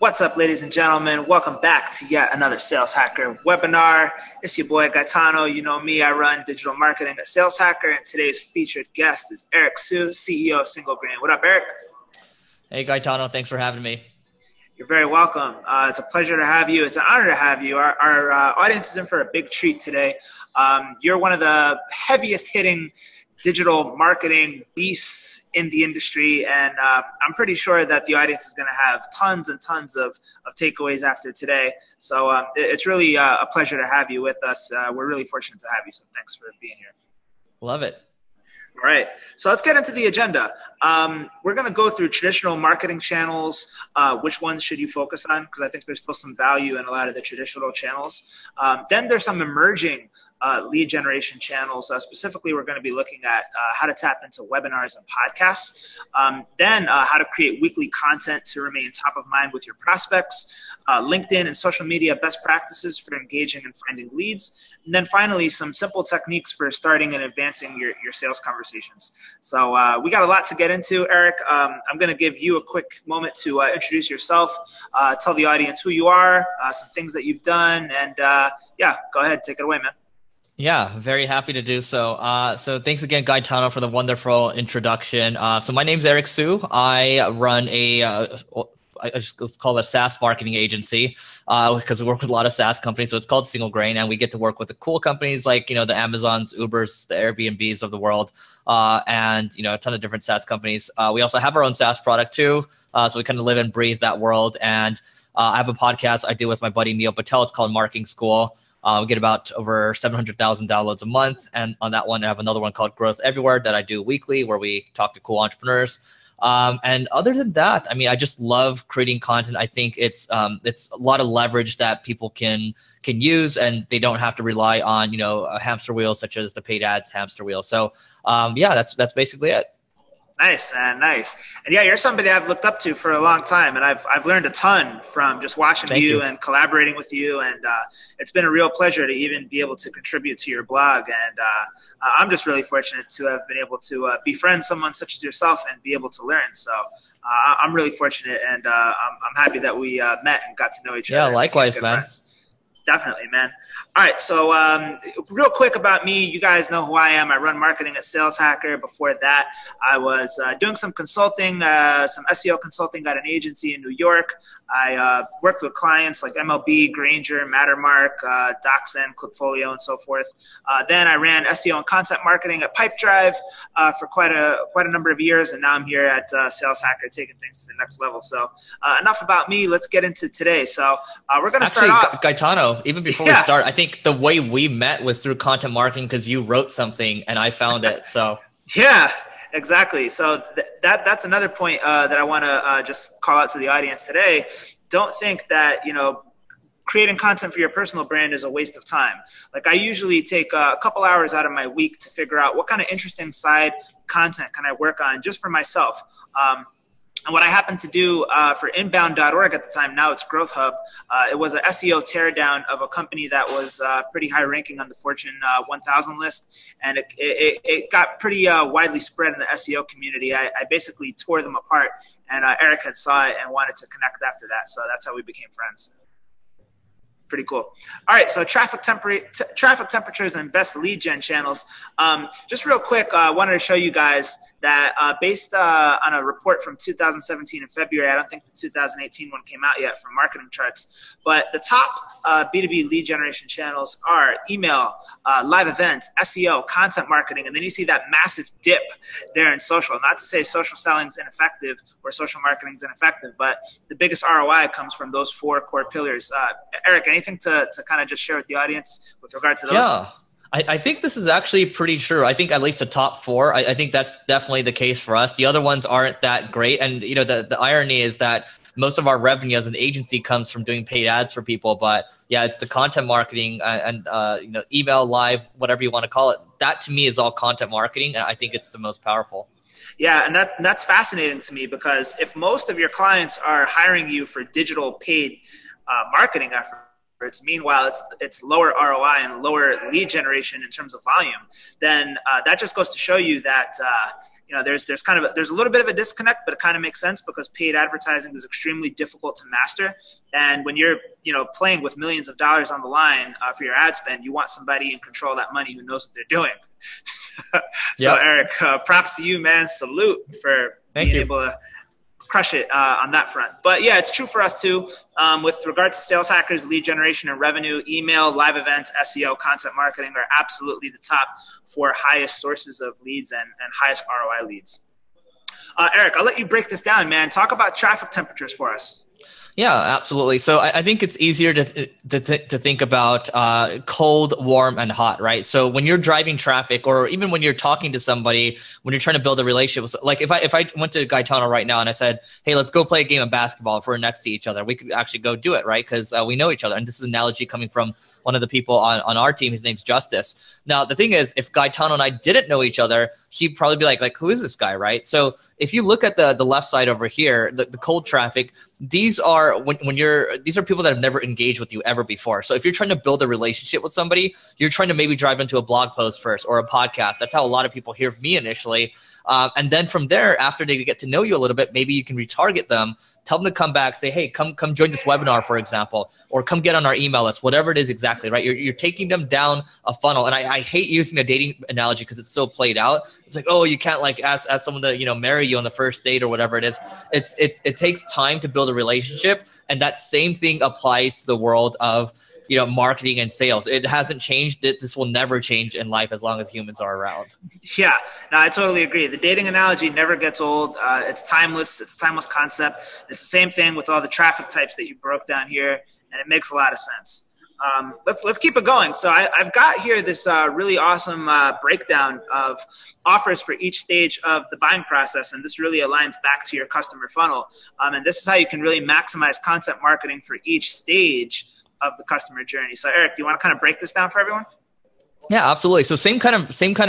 What's up, ladies and gentlemen? Welcome back to yet another Sales Hacker webinar. It's your boy Gaetano. You know me, I run digital marketing at Sales Hacker, and today's featured guest is Eric Siu, CEO of Single Grain. What up, Eric? Hey, Gaetano. Thanks for having me. You're very welcome. It's a pleasure to have you. It's an honor to have you. Our audience is in for a big treat today. You're one of the heaviest hitting digital marketing beasts in the industry, and I'm pretty sure that the audience is going to have tons and tons of takeaways after today. So it's really a pleasure to have you with us. We're really fortunate to have you, so thanks for being here. Love it. All right, so let's get into the agenda. We're going to go through traditional marketing channels. Which ones should you focus on? Because I think there's still some value in a lot of the traditional channels. Then there's some emerging lead generation channels. Specifically, we're going to be looking at how to tap into webinars and podcasts. Then how to create weekly content to remain top of mind with your prospects. LinkedIn and social media best practices for engaging and finding leads. And then finally, some simple techniques for starting and advancing your sales conversations. So we got a lot to get into, Eric. I'm going to give you a quick moment to introduce yourself, tell the audience who you are, some things that you've done, and yeah, go ahead, take it away, man. Yeah, very happy to do so. So thanks again, Gaetano, for the wonderful introduction. So my name's Eric Siu. I run let's call it a SaaS marketing agency because we work with a lot of SaaS companies. So it's called Single Grain, and we get to work with the cool companies like, the Amazons, Ubers, the Airbnbs of the world, and, a ton of different SaaS companies. We also have our own SaaS product too. So we kind of live and breathe that world. And I have a podcast I do with my buddy Neil Patel. It's called Marketing School. We get about over 700,000 downloads a month. And on that one, I have another one called Growth Everywhere that I do weekly, where we talk to cool entrepreneurs. And other than that, I just love creating content. I think it's a lot of leverage that people can use, and they don't have to rely on, a hamster wheel such as the paid ads hamster wheel. So yeah, that's basically it. Nice, man. Nice. And yeah, you're somebody I've looked up to for a long time, and I've learned a ton from just watching you and collaborating with you. And it's been a real pleasure to even be able to contribute to your blog. And I'm just really fortunate to have been able to befriend someone such as yourself and be able to learn. So I'm really fortunate, and I'm happy that we met and got to know each other. Yeah, likewise, man. Friends. Definitely, man. All right, so real quick about me, you guys know who I am. I run marketing at Sales Hacker. Before that, I was doing some consulting, some SEO consulting at an agency in New York. I worked with clients like MLB, Granger, Mattermark, DocSend, Clipfolio, and so forth. Then I ran SEO and content marketing at Pipedrive for quite a number of years, and now I'm here at Sales Hacker taking things to the next level. So enough about me. Let's get into today. So we're going to start off. Gaetano, even before we start, I think the way we met was through content marketing because you wrote something and I found it. So yeah, exactly. So that's another point that I want to just call out to the audience today. Don't think that, creating content for your personal brand is a waste of time. Like, I usually take a couple hours out of my week to figure out what kind of interesting side content can I work on just for myself. And what I happened to do for inbound.org at the time, now it's Growth Hub, it was an SEO teardown of a company that was pretty high ranking on the Fortune 1000 list. And it got pretty widely spread in the SEO community. I basically tore them apart, and Eric had saw it and wanted to connect after that. So that's how we became friends. Pretty cool. All right, so traffic temperatures and best lead gen channels. Just real quick, I wanted to show you guys that based on a report from 2017 in February, I don't think the 2018 one came out yet from Marketing Charts, but the top B2B lead generation channels are email, live events, SEO, content marketing, and then you see that massive dip there in social. Not to say social selling is ineffective or social marketing is ineffective, but the biggest ROI comes from those four core pillars. Eric, anything to kind of just share with the audience with regard to those? Yeah. I think this is actually pretty true. I think at least the top four, I think that's definitely the case for us. The other ones aren't that great. And, the irony is that most of our revenue as an agency comes from doing paid ads for people. But yeah, it's the content marketing and email, live, whatever you want to call it. That to me is all content marketing. And I think it's the most powerful. Yeah, and that's fascinating to me, because if most of your clients are hiring you for digital paid marketing efforts, meanwhile it's lower ROI and lower lead generation in terms of volume, then that just goes to show you that there's a little bit of a disconnect, but it kind of makes sense because paid advertising is extremely difficult to master. And when you're, playing with millions of dollars on the line for your ad spend, you want somebody in control of that money who knows what they're doing. So yep. Eric, props to you, man. Salute for being able to crush it on that front. But yeah, it's true for us too. With regard to sales hackers, lead generation and revenue, email, live events, SEO, content marketing are absolutely the top 4 highest sources of leads and highest ROI leads. Eric, I'll let you break this down, man. Talk about traffic temperatures for us. Yeah, absolutely. So I think it's easier to think about cold, warm, and hot, right? So when you're driving traffic, or even when you're talking to somebody, when you're trying to build a relationship, like if I went to Gaetano right now and I said, hey, let's go play a game of basketball if we're next to each other, we could actually go do it, right? Because we know each other. And this is an analogy coming from one of the people on our team. His name's Justice. Now, the thing is, if Gaetano and I didn't know each other, he'd probably be like, who is this guy, right? So if you look at the left side over here, the cold traffic, these are these are people that have never engaged with you ever before. So if you're trying to build a relationship with somebody, you're trying to maybe drive into a blog post first or a podcast. That's how a lot of people hear from me initially. And then from there, after they get to know you a little bit, maybe you can retarget them, tell them to come back, say, hey, come join this webinar, for example, or come get on our email list, whatever it is exactly, right? You're taking them down a funnel. And I hate using a dating analogy because it's so played out. It's like, oh, you can't like ask someone to, marry you on the first date or whatever it is. It takes time to build a relationship. And that same thing applies to the world of marketing and sales. It hasn't changed. This will never change in life as long as humans are around. Yeah, no, I totally agree. The dating analogy never gets old. It's timeless. It's a timeless concept. It's the same thing with all the traffic types that you broke down here, and it makes a lot of sense. Let's keep it going. So I've got here this really awesome breakdown of offers for each stage of the buying process, and this really aligns back to your customer funnel. And this is how you can really maximize content marketing for each stage of the customer journey. So Eric, do you want to kind of break this down for everyone? Yeah, absolutely. So same kind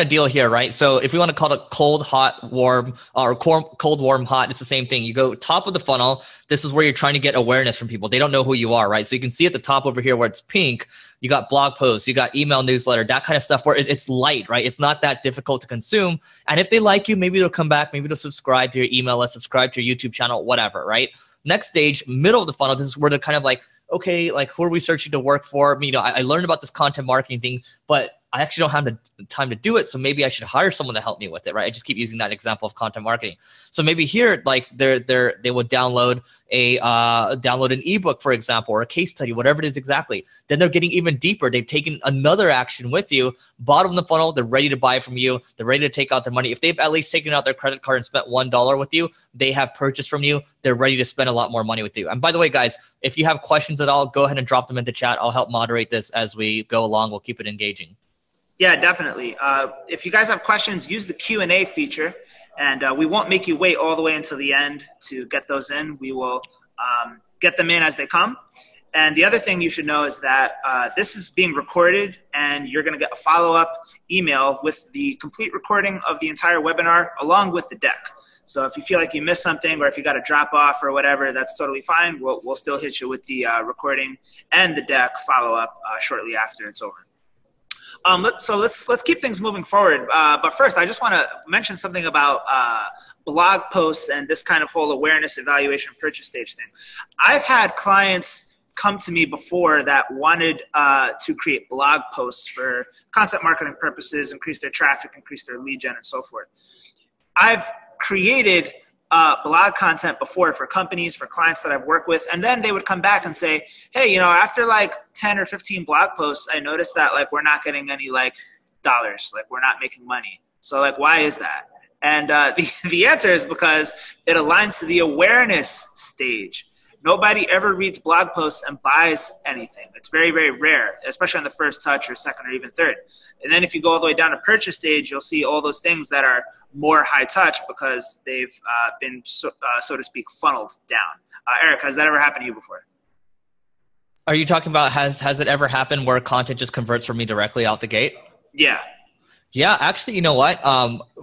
of deal here, right? So if we want to call it cold, hot, warm, or cold, warm, hot, it's the same thing. You go top of the funnel. This is where you're trying to get awareness from people. They don't know who you are, right? So you can see at the top over here where it's pink, you got blog posts, you got email newsletter, that kind of stuff where it's light, right? It's not that difficult to consume. And if they like you, maybe they'll come back, maybe they'll subscribe to your email list, subscribe to your YouTube channel, whatever, right? Next stage, middle of the funnel, this is where they're kind of like, okay, like who are we searching to work for? I learned about this content marketing thing, but I actually don't have the time to do it. So maybe I should hire someone to help me with it, right? I just keep using that example of content marketing. So maybe here, like they would download an ebook, for example, or a case study, whatever it is exactly. Then they're getting even deeper. They've taken another action with you. Bottom of the funnel, they're ready to buy from you. They're ready to take out their money. If they've at least taken out their credit card and spent $1 with you, they have purchased from you. They're ready to spend a lot more money with you. And by the way, guys, if you have questions at all, go ahead and drop them into chat. I'll help moderate this as we go along. We'll keep it engaging. Yeah, definitely. If you guys have questions, use the Q&A feature, and we won't make you wait all the way until the end to get those in. We will get them in as they come. And the other thing you should know is that this is being recorded, and you're going to get a follow-up email with the complete recording of the entire webinar along with the deck. So if you feel like you missed something, or if you got to drop off or whatever, that's totally fine. We'll still hit you with the recording and the deck follow-up shortly after it's over. So let's keep things moving forward. But first, I just want to mention something about blog posts and this kind of whole awareness, evaluation, purchase stage thing. I've had clients come to me before that wanted to create blog posts for content marketing purposes, increase their traffic, increase their lead gen, and so forth. I've created blog content before for companies, for clients that I've worked with, and then they would come back and say, hey, after like 10 or 15 blog posts, I noticed that like we're not getting any like dollars, like we're not making money. So like, why is that? And the answer is because it aligns to the awareness stage. Nobody ever reads blog posts and buys anything. It's very, very rare, especially on the first touch or second or even third. And then if you go all the way down to purchase stage, you'll see all those things that are more high touch because they've been, so to speak, funneled down. Eric, has that ever happened to you before? Are you talking about has it ever happened where content just converts from me directly out the gate? Yeah. Yeah, actually, you know what?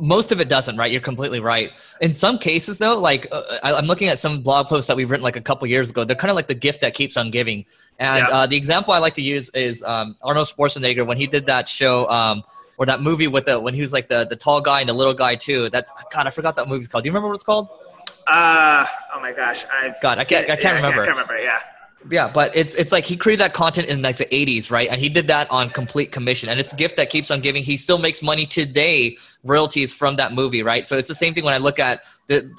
Most of it doesn't, right? You're completely right. In some cases, though, like I'm looking at some blog posts that we've written like a couple years ago. They're kind of like the gift that keeps on giving. And the example I like to use is Arnold Schwarzenegger when he did that show, or that movie with when he was like the tall guy and the little guy too. That's, God, I forgot that movie's called. Do you remember what it's called? Oh my gosh. I can't remember. I can't remember. Yeah. Yeah, but it's like he created that content in like the 80s, right? And he did that on complete commission. And it's a gift that keeps on giving. He still makes money today, royalties from that movie, right? So it's the same thing when I look at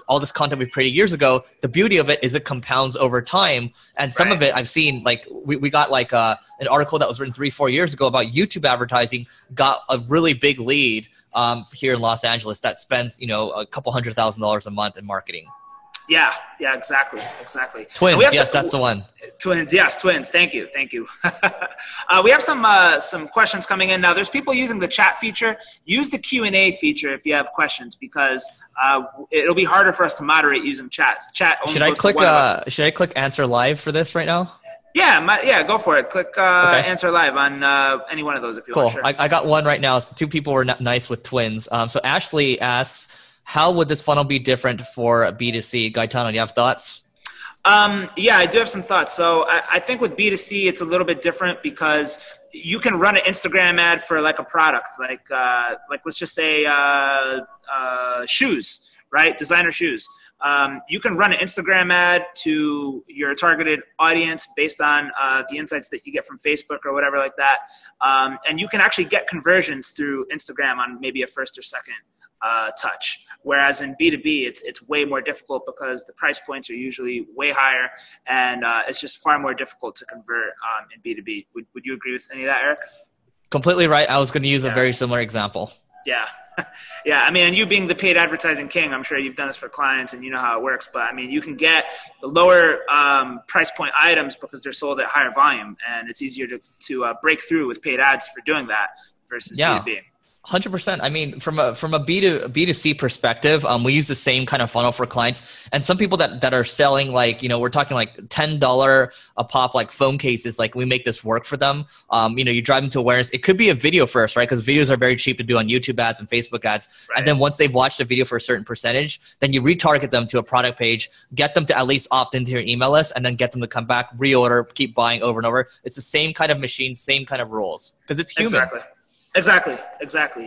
all this content we created years ago. The beauty of it is it compounds over time. And some of it I've seen, like we got like an article that was written 3-4 years ago about YouTube advertising got a really big lead here in Los Angeles that spends, a couple $100,000 a month in marketing. Yeah, exactly. Twins, yes, that's the one. Twins, yes, twins. Thank you. We have some questions coming in now. There's people using the chat feature. Use the Q&A feature if you have questions, because it'll be harder for us to moderate using chat. Chat only should I click answer live for this right now? Yeah, go for it. Click answer live on any one of those if you want. Cool. I got one right now. 2 people were nice with twins. So Ashley asks, how would this funnel be different for B2C? Gaetano, do you have thoughts? Yeah, I do have some thoughts. So I think with B2C, it's a little bit different because you can run an Instagram ad for like a product, like let's just say shoes, right? Designer shoes. You can run an Instagram ad to your targeted audience based on the insights that you get from Facebook or whatever like that. And you can actually get conversions through Instagram on maybe a first or second touch. Whereas in B2B, it's way more difficult because the price points are usually way higher, and it's just far more difficult to convert in B2B. Would you agree with any of that, Eric? Completely right. I was going to use a very similar example. Yeah. Yeah. I mean, and you being the paid advertising king, I'm sure you've done this for clients and you know how it works. But I mean, you can get lower price point items because they're sold at higher volume, and it's easier to break through with paid ads for doing that versus B2B. 100%. I mean, from a B2C perspective, we use the same kind of funnel for clients. And some people that are selling, like, we're talking like $10 a pop, like phone cases, like we make this work for them. You drive them to awareness. It could be a video first, right? Because videos are very cheap to do on YouTube ads and Facebook ads. Right. And then once they've watched a video for a certain percentage, then you retarget them to a product page, get them to at least opt into your email list, and then get them to come back, reorder, keep buying over and over. It's the same kind of machine, same kind of rules, because it's humans. Exactly.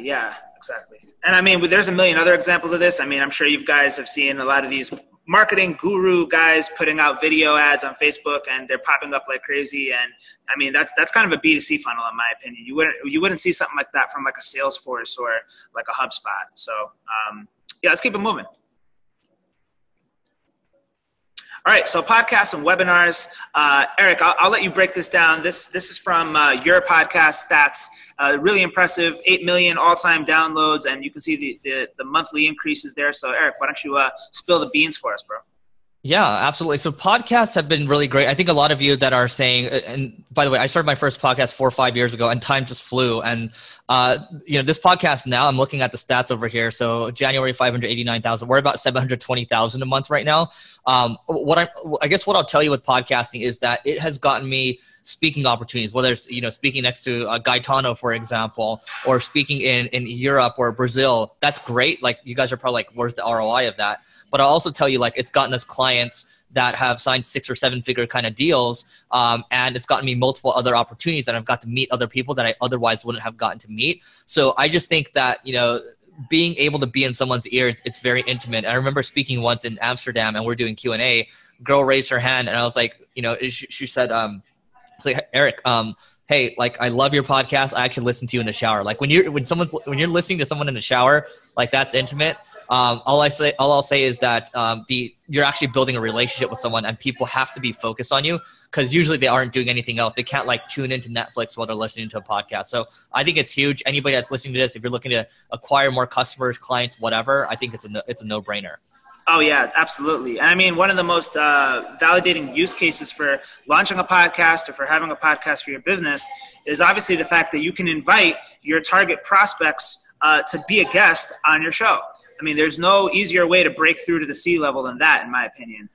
Yeah, exactly. And I mean, there's a million other examples of this. I mean, I'm sure you guys have seen a lot of these marketing guru guys putting out video ads on Facebook, and they're popping up like crazy. And I mean, that's kind of a B2C funnel, in my opinion. You wouldn't see something like that from like a Salesforce or like a HubSpot. So yeah, let's keep it moving. All right, so podcasts and webinars. Eric, I'll let you break this down. This is from your podcast stats. Really impressive, 8 million all-time downloads, and you can see the monthly increases there. So, Eric, why don't you spill the beans for us, bro? Yeah, absolutely. So podcasts have been really great. I think a lot of you that are saying, and by the way, I started my first podcast 4 or 5 years ago, and time just flew. And this podcast now, I'm looking at the stats over here. So January, 589,000. We're about 720,000 a month right now. I guess what I'll tell you with podcasting is that it has gotten me speaking opportunities, whether it's, speaking next to Gaetano, for example, or speaking in Europe or Brazil. That's great. Like, you guys are probably like, where's the ROI of that? But I'll also tell you, like, it's gotten us clients that have signed 6 or 7 figure kind of deals. And it's gotten me multiple other opportunities, and I've got to meet other people that I otherwise wouldn't have gotten to meet. So I just think that, being able to be in someone's ear, it's very intimate. I remember speaking once in Amsterdam, and we're doing Q&A. Girl raised her hand, and I was like, she said, it's like, Eric, hey, like, I love your podcast. I actually listen to you in the shower. Like, when you're listening to someone in the shower, like, that's intimate. All I'll say is that you're actually building a relationship with someone, and people have to be focused on you, because usually they aren't doing anything else. They can't like tune into Netflix while they're listening to a podcast. So I think it's huge. Anybody that's listening to this, if you're looking to acquire more customers, clients, whatever, I think it's a no-brainer. Oh, yeah, absolutely. And I mean, one of the most validating use cases for launching a podcast or for having a podcast for your business is obviously the fact that you can invite your target prospects to be a guest on your show. I mean, there's no easier way to break through to the C-level than that, in my opinion.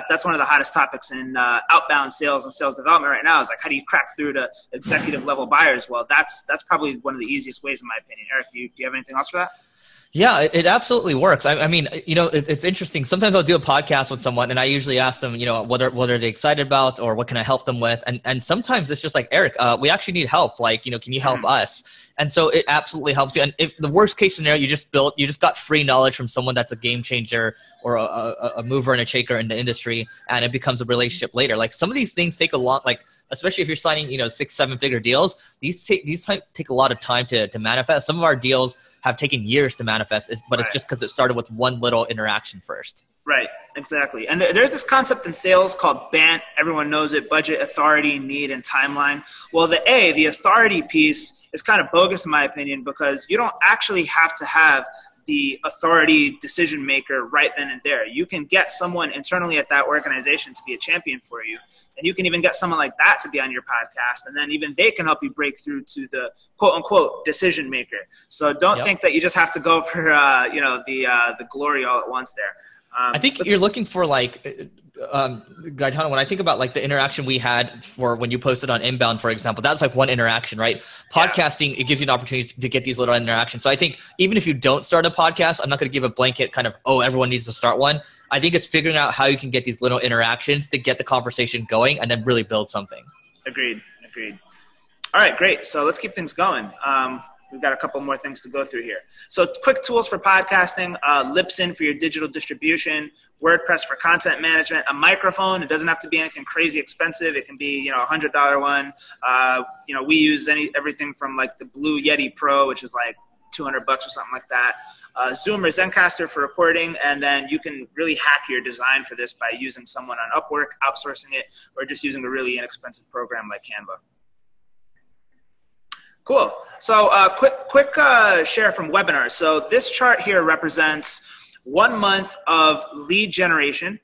That's one of the hottest topics in outbound sales and sales development right now, is like, how do you crack through to executive level buyers? Well, that's probably one of the easiest ways, in my opinion. Eric, do you have anything else for that? Yeah, it absolutely works. I mean, it's interesting. Sometimes I'll do a podcast with someone, and I usually ask them, what are they excited about, or what can I help them with? And sometimes it's just like, Eric, we actually need help. Like, can you help us? And so it absolutely helps you. And if the worst case scenario, you just got free knowledge from someone that's a game changer or a mover and a shaker in the industry, and it becomes a relationship later. Like some of these things take a long, like especially if you're signing 6-7 figure deals, these take a lot of time to manifest. Some of our deals have taken years to manifest, but it's just because it started with one little interaction first. Right, exactly. And there's this concept in sales called BANT. Everyone knows it: budget, authority, need, and timeline. Well, the authority piece is kind of bogus in my opinion, because you don't actually have to have the authority decision maker right then and there. You can get someone internally at that organization to be a champion for you. And you can even get someone like that to be on your podcast. And then even they can help you break through to the quote unquote decision maker. So don't think that you just have to go for, the glory all at once there. I think you're looking for Gaetano, when I think about the interaction we had for when you posted on Inbound, for example, that's one interaction, right? Podcasting, it gives you an opportunity to get these little interactions. So I think even if you don't start a podcast, I'm not going to give a blanket kind of, everyone needs to start one. I think it's figuring out how you can get these little interactions to get the conversation going and then really build something. Agreed. All right, great. So let's keep things going. We've got a couple more things to go through here. So quick tools for podcasting: Libsyn for your digital distribution, WordPress for content management, a microphone. It doesn't have to be anything crazy expensive. It can be, $100 one. We use everything from the Blue Yeti Pro, which is $200 or something like that. Zoom or Zencaster for recording, and then you can really hack your design for this by using someone on Upwork, outsourcing it, or just using a really inexpensive program like Canva. Cool. So quick share from webinars. So this chart here represents 1 month of lead generation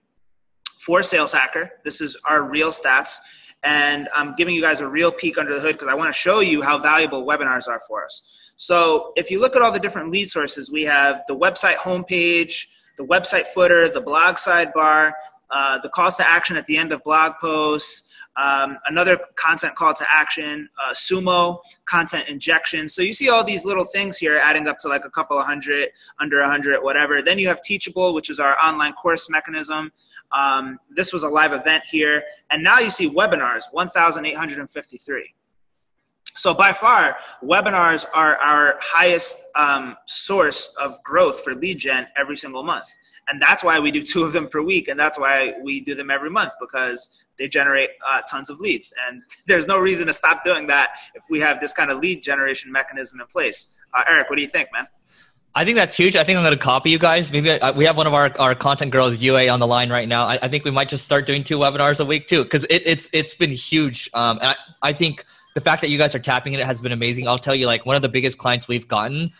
for Sales Hacker. This is our real stats. And I'm giving you guys a real peek under the hood because I want to show you how valuable webinars are for us. So if you look at all the different lead sources, we have the website homepage, the website footer, the blog sidebar, the calls to action at the end of blog posts, another content call to action, Sumo, content injection. So you see all these little things here adding up to a couple of hundred, under 100, whatever. Then you have Teachable, which is our online course mechanism. This was a live event here. And now you see webinars, 1,853. So by far, webinars are our highest source of growth for lead gen every single month. And that's why we do 2 of them per week. And that's why we do them every month, because they generate tons of leads. And there's no reason to stop doing that if we have this kind of lead generation mechanism in place. Eric, what do you think, man? I think that's huge. I think I'm going to copy you guys. Maybe we have one of our content girls, UA, on the line right now. I think we might just start doing 2 webinars a week too, because it's been huge. And I think the fact that you guys are tapping it has been amazing. I'll tell you, one of the biggest clients we've gotten,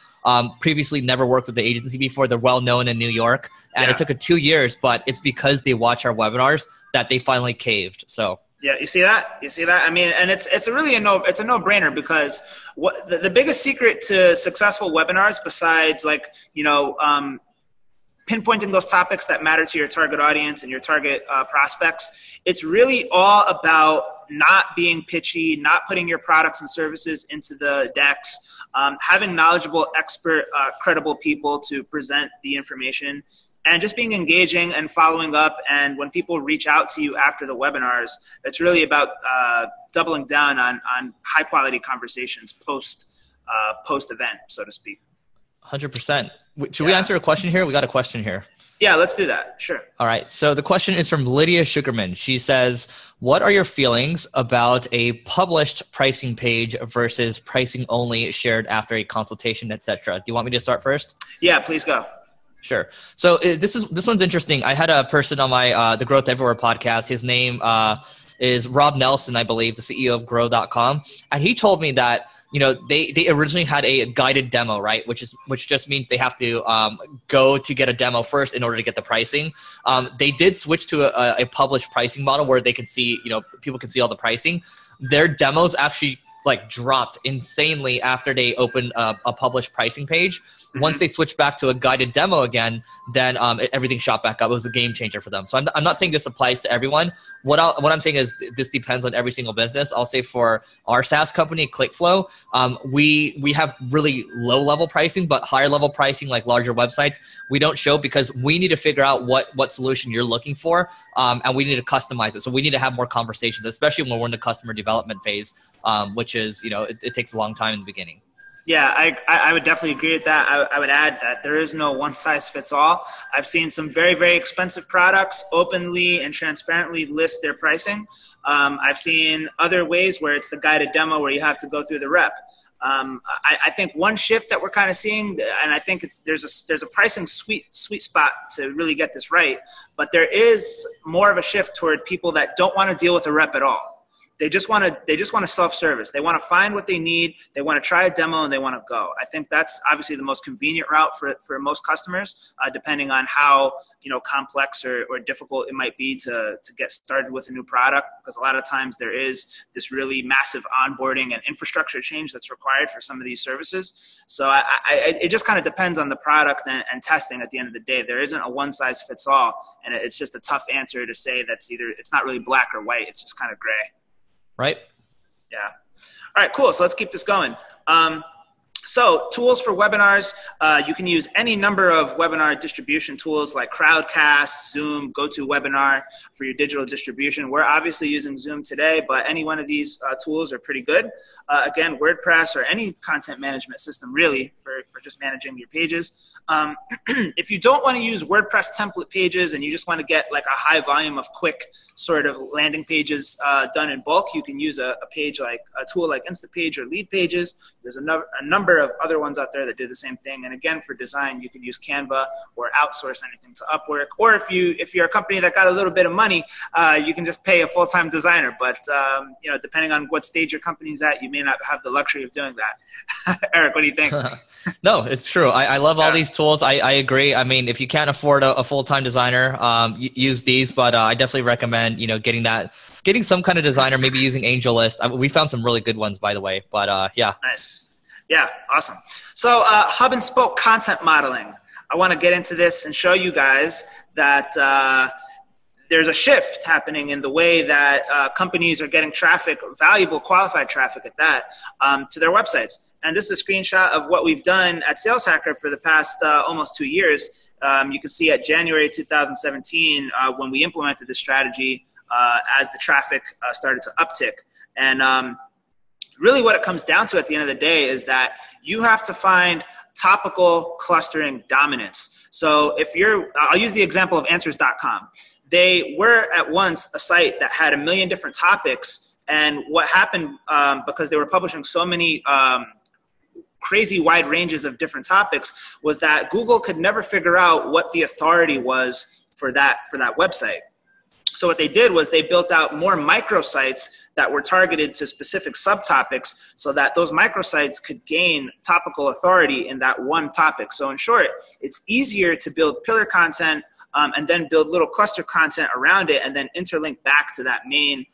previously never worked with the agency before. They're well known in New York, and it took 2 years, but it's because they watch our webinars that they finally caved. So yeah, you see that? I mean, and it's really a no-brainer, because what the biggest secret to successful webinars, besides pinpointing those topics that matter to your target audience and your target prospects, it's really all about not being pitchy, not putting your products and services into the decks, having knowledgeable, expert, credible people to present the information, and just being engaging and following up. And when people reach out to you after the webinars, it's really about doubling down on high quality conversations post event, so to speak. 100%. Should we answer a question here? We got a question here. Yeah, let's do that. Sure. All right. So the question is from Lydia Sugarman. She says, what are your feelings about a published pricing page versus pricing only shared after a consultation, etc.? Do you want me to start first? Yeah, please go. Sure. So this one's interesting. I had a person on my the Growth Everywhere podcast. His name is Rob Nelson, I believe, the CEO of Grow.com. And he told me that, they originally had a guided demo, right? Which just means they have to go to get a demo first in order to get the pricing. They did switch to a published pricing model where they can see, people can see all the pricing. Their demos actually dropped insanely after they opened a published pricing page. Once they switched back to a guided demo again, then everything shot back up. It was a game changer for them. So I'm not saying this applies to everyone. What I'm saying is this depends on every single business. I'll say for our SaaS company, ClickFlow, we have really low level pricing, but higher level pricing, like larger websites, we don't show because we need to figure out what solution you're looking for, and we need to customize it. So we need to have more conversations, especially when we're in the customer development phase, which is, it takes a long time in the beginning. Yeah, I would definitely agree with that. I would add that there is no one size fits all. I've seen some very, very expensive products openly and transparently list their pricing. I've seen other ways where it's the guided demo where you have to go through the rep. I think one shift that we're kind of seeing, and I think there's a pricing sweet spot to really get this right, but there is more of a shift toward people that don't want to deal with a rep at all. They just want to self-service. They want to find what they need. They want to try a demo and they want to go. I think that's obviously the most convenient route for most customers, depending on how complex or difficult it might be to get started with a new product. Because a lot of times there is this really massive onboarding and infrastructure change that's required for some of these services. So it just kind of depends on the product and testing. At the end of the day, there isn't a one size fits all, and it's just a tough answer to say it's not really black or white. It's just kind of gray. Right? Yeah. All right, cool. So let's keep this going. So tools for webinars, you can use any number of webinar distribution tools like Crowdcast, Zoom, GoToWebinar for your digital distribution. We're obviously using Zoom today, but any one of these tools are pretty good. Again, WordPress or any content management system really for just managing your pages. If you don't want to use WordPress template pages and you just want to get like a high volume of quick sort of landing pages done in bulk, you can use a tool like Instapage or Lead Pages. There's a number of other ones out there that do the same thing. And again, for design, you can use Canva or outsource anything to Upwork. Or if you're a company that got a little bit of money, you can just pay a full-time designer. But depending on what stage your company's at, you may not have the luxury of doing that. Eric, what do you think? No, it's true. I love all these tools. I agree. I mean, if you can't afford a full-time designer, use these. But I definitely recommend getting some kind of designer, maybe using AngelList. We found some really good ones, by the way. But yeah. Nice. Yeah, awesome. So hub and spoke content modeling. I want to get into this and show you guys that there's a shift happening in the way that companies are getting traffic, valuable, qualified traffic at that, to their websites. And this is a screenshot of what we've done at Sales Hacker for the past almost 2 years. You can see at January 2017 when we implemented this strategy as the traffic started to uptick. And really what it comes down to at the end of the day is that you have to find topical clustering dominance. So I'll use the example of answers.com. They were at once a site that had 1 million different topics. And what happened, because they were publishing so many crazy wide ranges of different topics, was that Google could never figure out what the authority was for that website. So what they did was they built out more microsites that were targeted to specific subtopics so that those microsites could gain topical authority in that one topic. So in short, it's easier to build pillar content and then build little cluster content around it and then interlink back to that main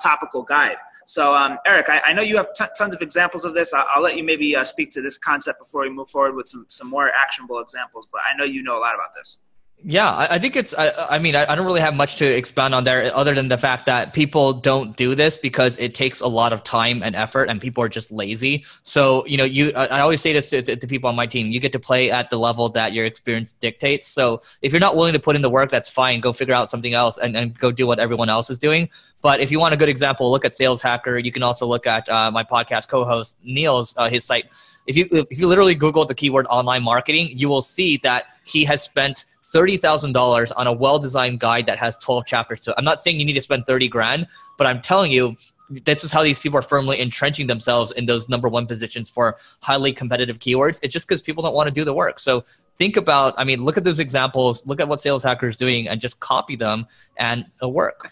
topical guide. So Eric, I know you have tons of examples of this. I'll let you maybe speak to this concept before we move forward with some more actionable examples, but I know you know a lot about this. Yeah, I think I mean, I don't really have much to expound on there other than the fact that people don't do this because it takes a lot of time and effort and people are just lazy. So, I always say this to people on my team, you get to play at the level that your experience dictates. So if you're not willing to put in the work, that's fine. Go figure out something else and go do what everyone else is doing. But if you want a good example, look at Sales Hacker. You can also look at my podcast co-host Neil's, his site. If you literally Google the keyword online marketing, you will see that he has spent $30,000 on a well-designed guide that has 12 chapters. So I'm not saying you need to spend 30 grand, but I'm telling you, this is how these people are firmly entrenching themselves in those number one positions for highly competitive keywords. It's just because people don't want to do the work. So think about, look at those examples, look at what Sales Hacker is doing and just copy them and it'll work.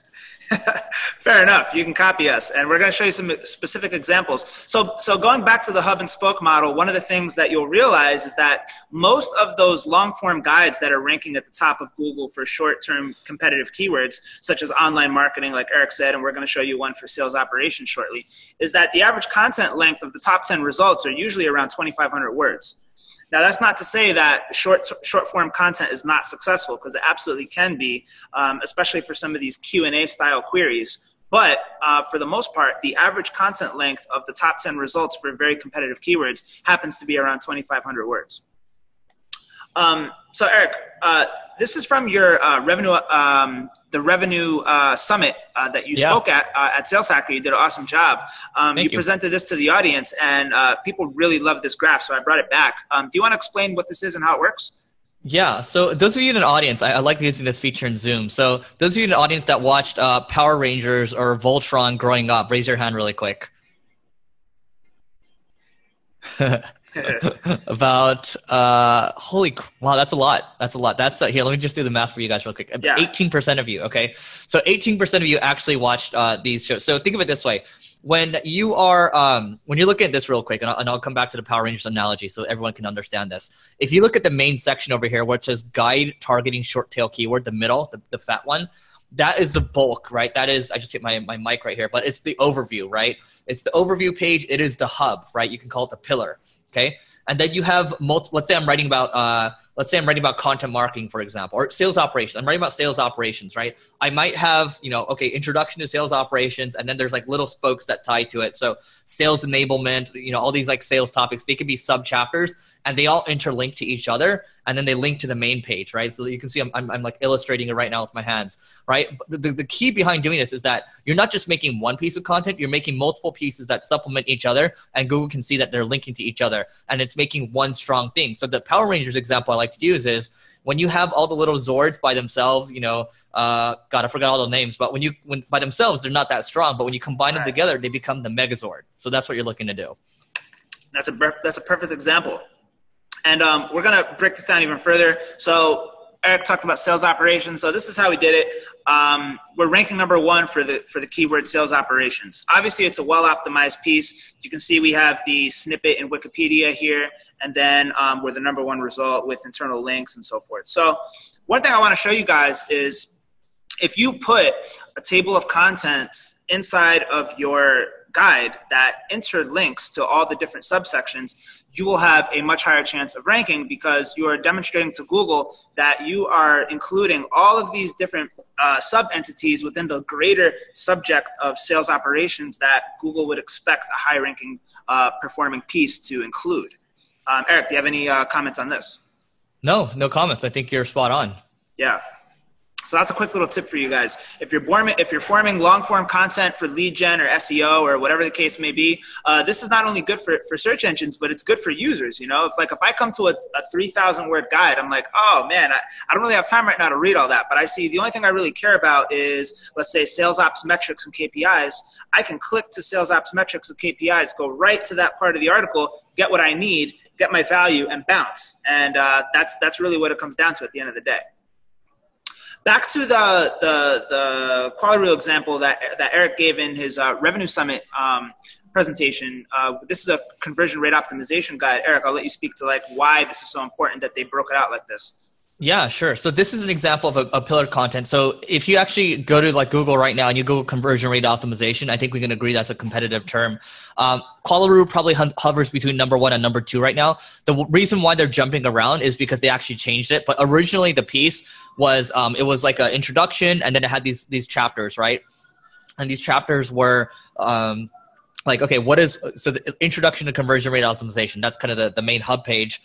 Fair enough. You can copy us. And we're going to show you some specific examples. So going back to the hub and spoke model, one of the things that you'll realize is that most of those long-form guides that are ranking at the top of Google for short-term competitive keywords, such as online marketing, like Eric said, and we're going to show you one for sales operations shortly, is that the average content length of the top 10 results are usually around 2,500 words. Now, that's not to say that short-form content is not successful, because it absolutely can be, especially for some of these Q&A style queries. But for the most part, the average content length of the top 10 results for very competitive keywords happens to be around 2,500 words. So Eric, this is from your the revenue summit that you spoke at Sales Hacker. You did an awesome job. You presented this to the audience, and people really loved this graph, so I brought it back. Do you want to explain what this is and how it works? Yeah, so those of you in the audience, I like using this feature in Zoom. So those of you in the audience that watched Power Rangers or Voltron growing up, raise your hand really quick. About wow, that's a lot. That's here, let me just do the math for you guys real quick. 18% of you. Okay, so 18% of you actually watched these shows. So think of it this way: when you are when you're looking at this real quick, and I'll come back to the Power Rangers analogy so everyone can understand this. If you look at the main section over here where it says guide targeting short tail keyword, the middle, the fat one, that is the bulk, right? That is, I just hit my mic right here, but it's the overview, right? It's the overview page. It is the hub, right? You can call it the pillar. Okay, and then you have let's say I'm writing about content marketing, for example, or sales operations. I'm writing about sales operations, right? I might have, introduction to sales operations, and then there's like little spokes that tie to it. So sales enablement, all these like sales topics, they can be sub chapters, and they all interlink to each other, and then they link to the main page, right? So you can see I'm like illustrating it right now with my hands, right? But the key behind doing this is that you're not just making one piece of content, you're making multiple pieces that supplement each other, and Google can see that they're linking to each other, and it's making one strong thing. So the Power Rangers example I like to use is when you have all the little Zords by themselves, God, I forgot all the names, but when by themselves, they're not that strong, but when you combine them together, they become the Megazord. So that's what you're looking to do. That's a perfect example. And we're going to break this down even further. So Eric talked about sales operations. So this is how we did it. We're ranking number 1 for the keyword sales operations. Obviously, it's a well-optimized piece. You can see we have the snippet in Wikipedia here, and then we're the number 1 result with internal links and so forth. So one thing I want to show you guys is if you put a table of contents inside of your guide that interlinks to all the different subsections, you will have a much higher chance of ranking because you are demonstrating to Google that you are including all of these different sub-entities within the greater subject of sales operations that Google would expect a high-ranking performing piece to include. Eric, do you have any comments on this? No comments. I think you're spot on. Yeah. So that's a quick little tip for you guys. If you're forming long-form content for lead gen or SEO or whatever the case may be, this is not only good for search engines, but it's good for users. If I come to a 3,000-word guide, I'm like, oh man, I don't really have time right now to read all that. But I see the only thing I really care about is, let's say, sales ops metrics and KPIs. I can click to sales ops metrics and KPIs, go right to that part of the article, get what I need, get my value, and bounce. And that's really what it comes down to at the end of the day. Back to the quality reel example that Eric gave in his Revenue Summit presentation. This is a conversion rate optimization guide. Eric, I'll let you speak to why this is so important that they broke it out like this. Yeah, sure. So this is an example of a pillar content. So if you actually go to Google right now and you Google conversion rate optimization, I think we can agree that's a competitive term. Qualaroo probably hovers between number 1 and number 2 right now. The reason why they're jumping around is because they actually changed it. But originally the piece was it was like an introduction, and then it had these chapters, right? And these chapters were okay, so the introduction to conversion rate optimization, that's kind of the main hub page,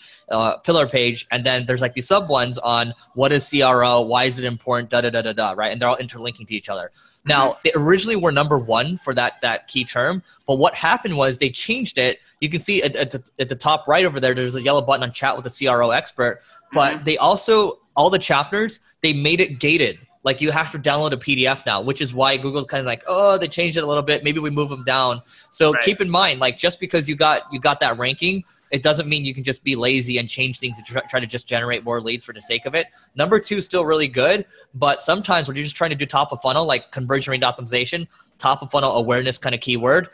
pillar page. And then there's these sub ones on what is CRO, why is it important, right? And they're all interlinking to each other. Now, they originally were number 1 for that key term, but what happened was they changed it. You can see at the top right over there, there's a yellow button on chat with a CRO expert, but they also, all the chapters, they made it gated. You have to download a PDF now, which is why Google's kind of they changed it a little bit. Maybe we move them down. So keep in mind, just because you got that ranking, it doesn't mean you can just be lazy and change things and try to just generate more leads for the sake of it. Number 2 is still really good, but sometimes when you're just trying to do top of funnel, like conversion rate optimization, top of funnel awareness kind of keyword,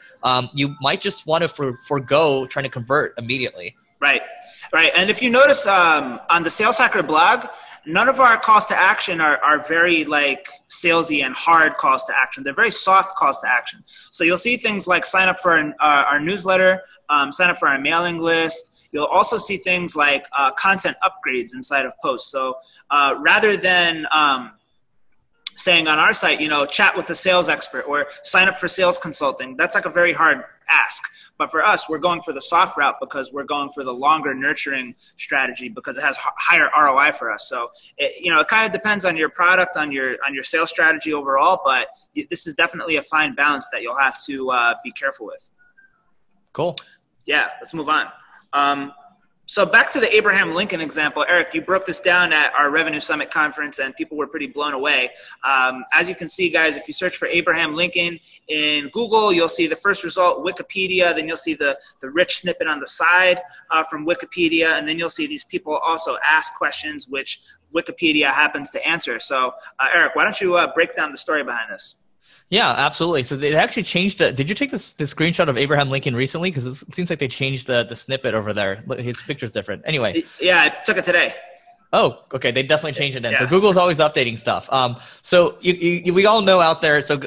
you might just want to forego trying to convert immediately. Right. And if you notice on the Sales Hacker blog, none of our calls to action are very salesy and hard calls to action. They're very soft calls to action. So you'll see things like sign up for our newsletter, sign up for our mailing list. You'll also see things like content upgrades inside of posts. So rather than saying on our site, chat with a sales expert or sign up for sales consulting, that's a very hard ask. But for us, we're going for the soft route because we're going for the longer nurturing strategy because it has higher ROI for us. So, it kind of depends on your product, on your sales strategy overall, but this is definitely a fine balance that you'll have to be careful with. Cool. Yeah, let's move on. So back to the Abraham Lincoln example, Eric, you broke this down at our Revenue Summit conference and people were pretty blown away. As you can see, guys, if you search for Abraham Lincoln in Google, you'll see the first result, Wikipedia, then you'll see the rich snippet on the side from Wikipedia, and then you'll see these people also ask questions which Wikipedia happens to answer. So Eric, why don't you break down the story behind this? Yeah, absolutely. So they actually changed did you take the screenshot of Abraham Lincoln recently? Because it seems like they changed the snippet over there. His picture's different. Anyway. Yeah, I took it today. Oh, okay. They definitely changed it then. Yeah. So Google's always updating stuff. So we all know out there. So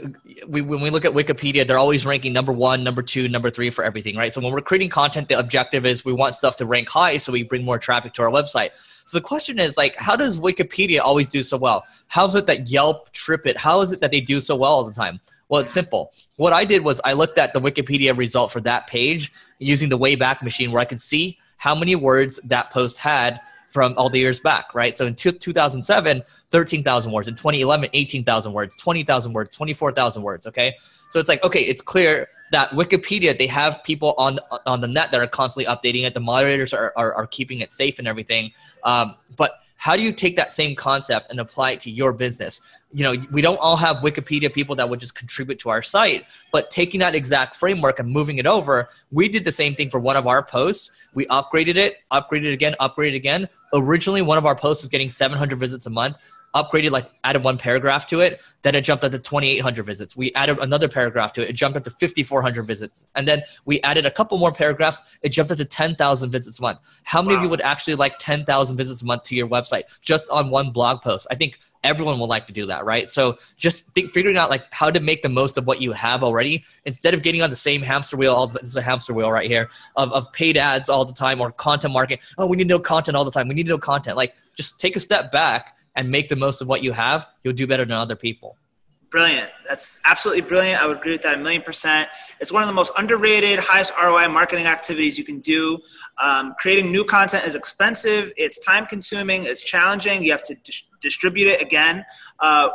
when we look at Wikipedia, they're always ranking number 1, number 2, number 3 for everything, right? So when we're creating content, the objective is we want stuff to rank high so we bring more traffic to our website. So the question is, like, how does Wikipedia always do so well? How is it that Yelp, TripIt, how is it that they do so well all the time? Well, it's simple. What I did was I looked at the Wikipedia result for that page using the Wayback Machine where I could see how many words that post had from all the years back, right? So in 2007, 13,000 words. In 2011, 18,000 words, 20,000 words, 24,000 words, okay? So it's like, okay, it's clear that Wikipedia, they have people on the net that are constantly updating it. The moderators are keeping it safe and everything. But how do you take that same concept and apply it to your business? We don't all have Wikipedia people that would just contribute to our site, but taking that exact framework and moving it over, we did the same thing for one of our posts. We upgraded it again. Originally, one of our posts was getting 700 visits a month. Upgraded, added one paragraph to it, then it jumped up to 2,800 visits. We added another paragraph to it, it jumped up to 5,400 visits. And then we added a couple more paragraphs, it jumped up to 10,000 visits a month. How many of you would actually like 10,000 visits a month to your website just on one blog post? I think everyone would like to do that, right? So just figuring out how to make the most of what you have already instead of getting on the same hamster wheel. This is a hamster wheel right here of paid ads all the time or content marketing. Oh, we need to know content all the time. We need to know content. Just take a step back and make the most of what you have. You'll do better than other people. Brilliant. That's absolutely brilliant. I would agree with that 1,000,000%. It's one of the most underrated, highest ROI marketing activities you can do. Creating new content is expensive. It's time consuming. It's challenging. You have to distribute it again.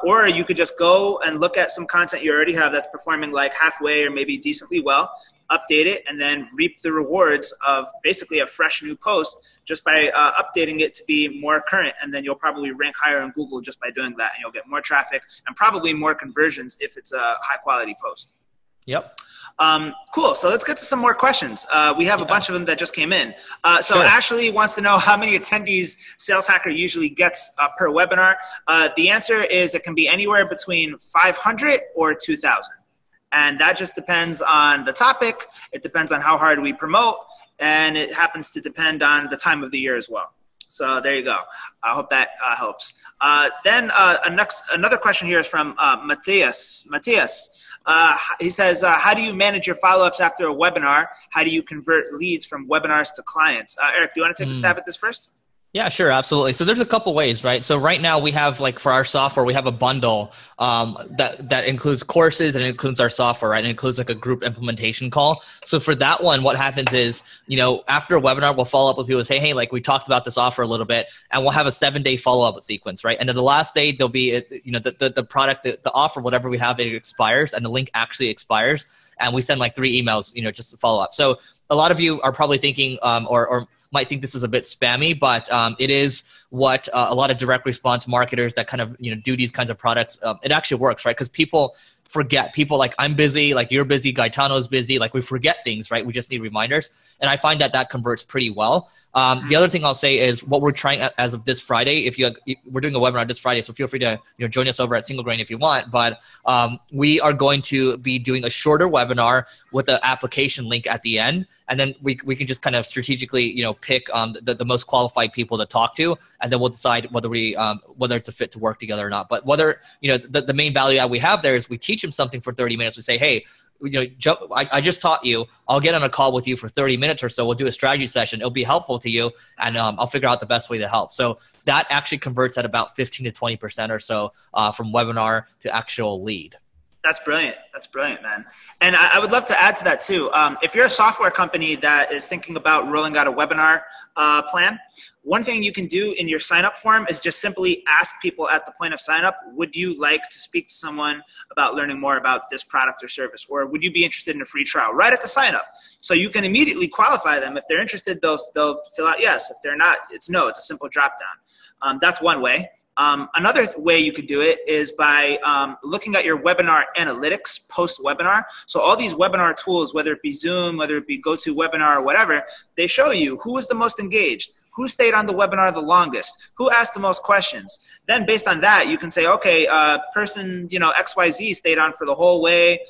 Or you could just go and look at some content you already have that's performing halfway or maybe decently well, update it, and then reap the rewards of basically a fresh new post just by updating it to be more current. And then you'll probably rank higher in Google just by doing that. And you'll get more traffic and probably more conversions if it's a high quality post. Yep. Cool. So let's get to some more questions. We have a bunch of them that just came in. So Sure. Ashley wants to know how many attendees Sales Hacker usually gets per webinar. The answer is it can be anywhere between 500 or 2,000. And that just depends on the topic. It depends on how hard we promote. And it happens to depend on the time of the year as well. So there you go. I hope that helps. Then another question here is from Matthias. He says, how do you manage your follow-ups after a webinar? How do you convert leads from webinars to clients? Eric, do you want to take a stab at this first? Yeah, sure. Absolutely. So there's a couple ways, right? So right now we have for our software, we have a bundle that includes courses and it includes our software, right? It includes a group implementation call. So for that one, what happens is, after a webinar, we'll follow up with people and say, hey, we talked about this offer a little bit, and we'll have a 7-day follow-up sequence, right? And then the last day, there'll be, the product, the offer, whatever we have, it expires and the link actually expires. And we send 3 emails, just to follow up. So a lot of you are probably thinking, or might think this is a bit spammy, but it is what a lot of direct response marketers that kind of do these kinds of products. It actually works, right? Because people forget. People I'm busy, you're busy, Gaetano's busy. We forget things, right? We just need reminders, and I find that converts pretty well. The other thing I'll say is what we're trying as of this Friday. We're doing a webinar this Friday, so feel free to join us over at Single Grain if you want. But we are going to be doing a shorter webinar with an application link at the end, and then we can just kind of strategically pick the most qualified people to talk to, and then we'll decide whether it's a fit to work together or not. But whether the main value that we have there is we teach them something for 30 minutes. We say, hey, I just taught you. I'll get on a call with you for 30 minutes or so. We'll do a strategy session. It'll be helpful to you, and I'll figure out the best way to help. So that actually converts at about 15 to 20% or so from webinar to actual lead. That's brilliant. That's brilliant, man. And I would love to add to that too. If you're a software company that is thinking about rolling out a webinar plan, one thing you can do in your sign-up form is just simply ask people at the point of sign-up, would you like to speak to someone about learning more about this product or service? Or would you be interested in a free trial right at the sign-up? So you can immediately qualify them. If they're interested, they'll fill out yes. If they're not, it's no. It's a simple drop-down. That's one way. Another way you could do it is by looking at your webinar analytics post-webinar. So all these webinar tools, whether it be Zoom, whether it be GoToWebinar or whatever, they show you who was the most engaged, who stayed on the webinar the longest, who asked the most questions. Then based on that, you can say, okay, person, XYZ stayed on for the whole way.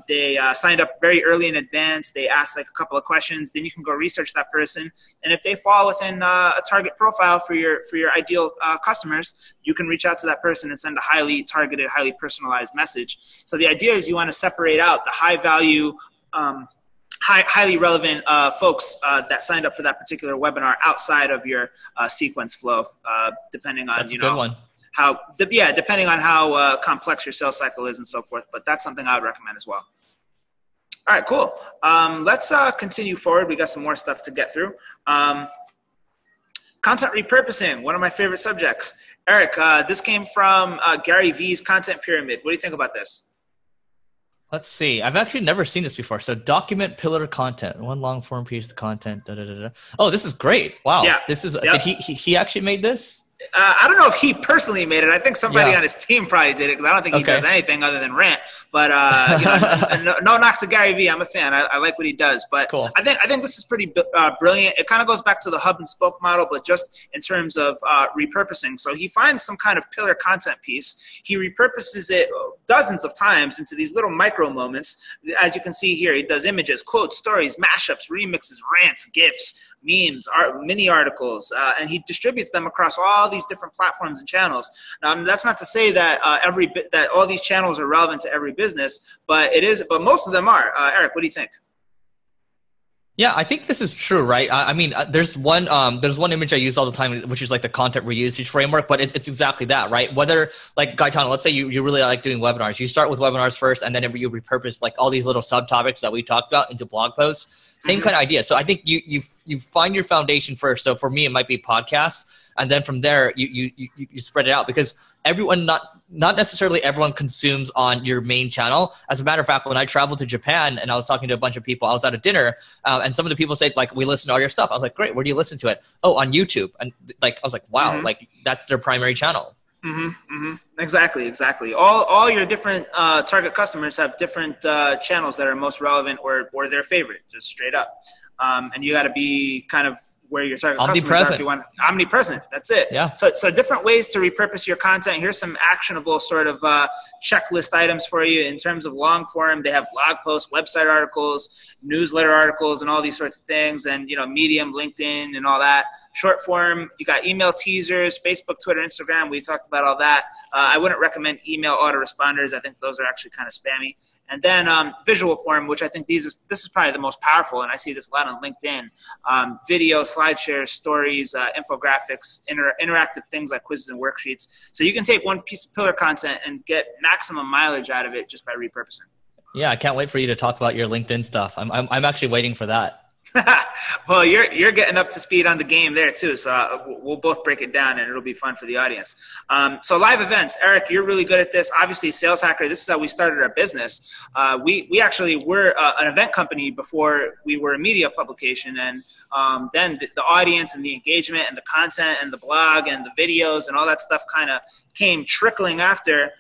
They signed up very early in advance. They asked like a couple of questions. Then you can go research that person. And if they fall within a target profile for your ideal customers, you can reach out to that person and send a highly targeted, highly personalized message. So the idea is you want to separate out the high value, highly relevant folks that signed up for that particular webinar outside of your sequence flow, depending on That's a good one. depending on how complex your sales cycle is and so forth. But that's something I would recommend as well. All right, cool. Let's continue forward. We got some more stuff to get through. Content repurposing, one of my favorite subjects. Eric, this came from Gary V's Content Pyramid. What do you think about this? Let's see. I've actually never seen this before. So document pillar content, one long form piece of content. Da, da, da, da. Oh, this is great. Wow. Yeah. This is, did he actually made this? I don't know if he personally made it. I think somebody on his team probably did it because I don't think he does anything other than rant. But no knock to Gary V. I'm a fan. I like what he does. But cool. I think this is pretty brilliant. It kind of goes back to the hub and spoke model, but just in terms of repurposing. So he finds some kind of pillar content piece. He repurposes it dozens of times into these little micro moments. As you can see here, he does images, quotes, stories, mashups, remixes, rants, GIFs, memes, mini articles, and he distributes them across all these different platforms and channels. That's not to say that that all these channels are relevant to every business, but most of them are. Eric, what do you think? Yeah, I think this is true, right? I mean, there's one image I use all the time, which is like the content reusage framework, but it's exactly that, right? Whether like Gaetano, let's say you really like doing webinars. You start with webinars first, and then you repurpose like all these little subtopics that we talked about into blog posts. Same kind of idea. So I think you find your foundation first. So for me, it might be podcasts. And then from there, you spread it out because everyone, not necessarily everyone consumes on your main channel. As a matter of fact, when I traveled to Japan and I was talking to a bunch of people, I was at a dinner and some of the people said like, we listen to all your stuff. I was like, great. Where do you listen to it? Oh, on YouTube. And like, I was like, wow, like that's their primary channel. Exactly. All your different target customers have different channels that are most relevant or their favorite, just straight up. And you got to be kind of where your target customers are if you want. Omnipresent. That's it. Yeah. So different ways to repurpose your content. Here's some actionable sort of checklist items for you in terms of long form. They have blog posts, website articles, newsletter articles, and all these sorts of things. And Medium, LinkedIn, and all that. Short form, you got email teasers, Facebook, Twitter, Instagram. We talked about all that. I wouldn't recommend email autoresponders. I think those are actually kind of spammy. And then visual form, which I think this is probably the most powerful, and I see this a lot on LinkedIn. Video, slide shares, stories, infographics, interactive things like quizzes and worksheets. So you can take one piece of pillar content and get maximum mileage out of it just by repurposing. Yeah, I can't wait for you to talk about your LinkedIn stuff. I'm actually waiting for that. Well, you're getting up to speed on the game there too, so we'll both break it down and it'll be fun for the audience. So live events, Eric, you're really good at this. Obviously, Sales Hacker, this is how we started our business. We actually were an event company before we were a media publication, and then the audience and the engagement and the content and the blog and the videos and all that stuff kind of came trickling after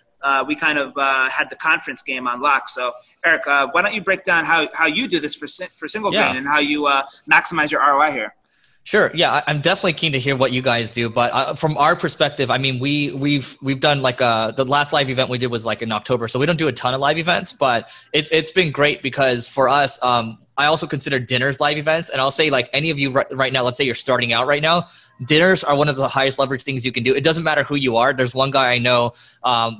we kind of had the conference game on lock. So Eric, why don't you break down how you do this for single grain and how you maximize your ROI here? Sure. Yeah, I'm definitely keen to hear what you guys do. But from our perspective, I mean, we've done like the last live event we did was like in October, so we don't do a ton of live events, but it's been great because for us, I also consider dinners live events. And I'll say like any of you right now, let's say you're starting out right now, dinners are one of the highest leverage things you can do. It doesn't matter who you are. There's one guy I know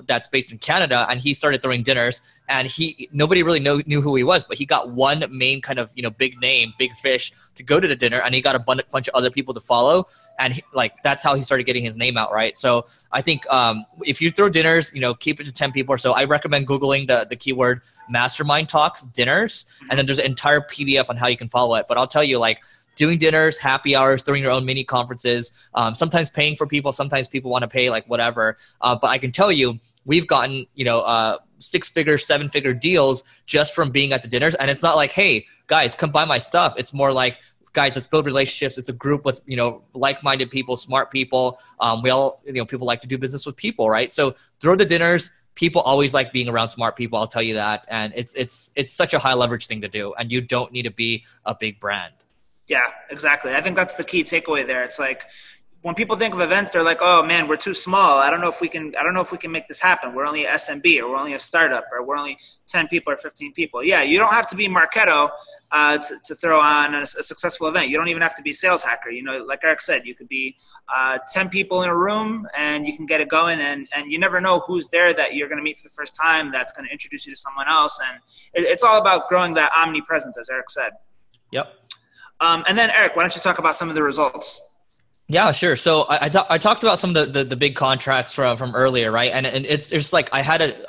that's based in Canada, and he started throwing dinners, and nobody really knew who he was, but he got one main kind of, big name, big fish to go to the dinner, and he got a bunch of other people to follow, and that's how he started getting his name out, right? So I think if you throw dinners, keep it to 10 people or so. I recommend Googling the keyword mastermind talks dinners, and then there's an entire PDF on how you can follow it. But I'll tell you, doing dinners, happy hours, throwing your own mini conferences, sometimes paying for people, sometimes people want to pay, whatever. But I can tell you, we've gotten, 6-figure, 7-figure deals just from being at the dinners. And it's not like, hey, guys, come buy my stuff. It's more like, guys, let's build relationships. It's a group with, like-minded people, smart people. We all, people like to do business with people, right? So throw the dinners. People always like being around smart people. I'll tell you that. And it's such a high leverage thing to do. And you don't need to be a big brand. Yeah, exactly. I think that's the key takeaway there. It's like when people think of events, they're like, "Oh man, we're too small. I don't know if we can make this happen. We're only a SMB, or we're only a startup, or we're only 10 people or 15 people." Yeah, you don't have to be Marketo to throw on a successful event. You don't even have to be Sales Hacker. Like Eric said, you could be 10 people in a room, and you can get it going. And you never know who's there that you're going to meet for the first time that's going to introduce you to someone else. And it's all about growing that omnipresence, as Eric said. Yep. And then Eric, why don't you talk about some of the results? Yeah, sure. So I talked about some of the big contracts from earlier, right? And it's like I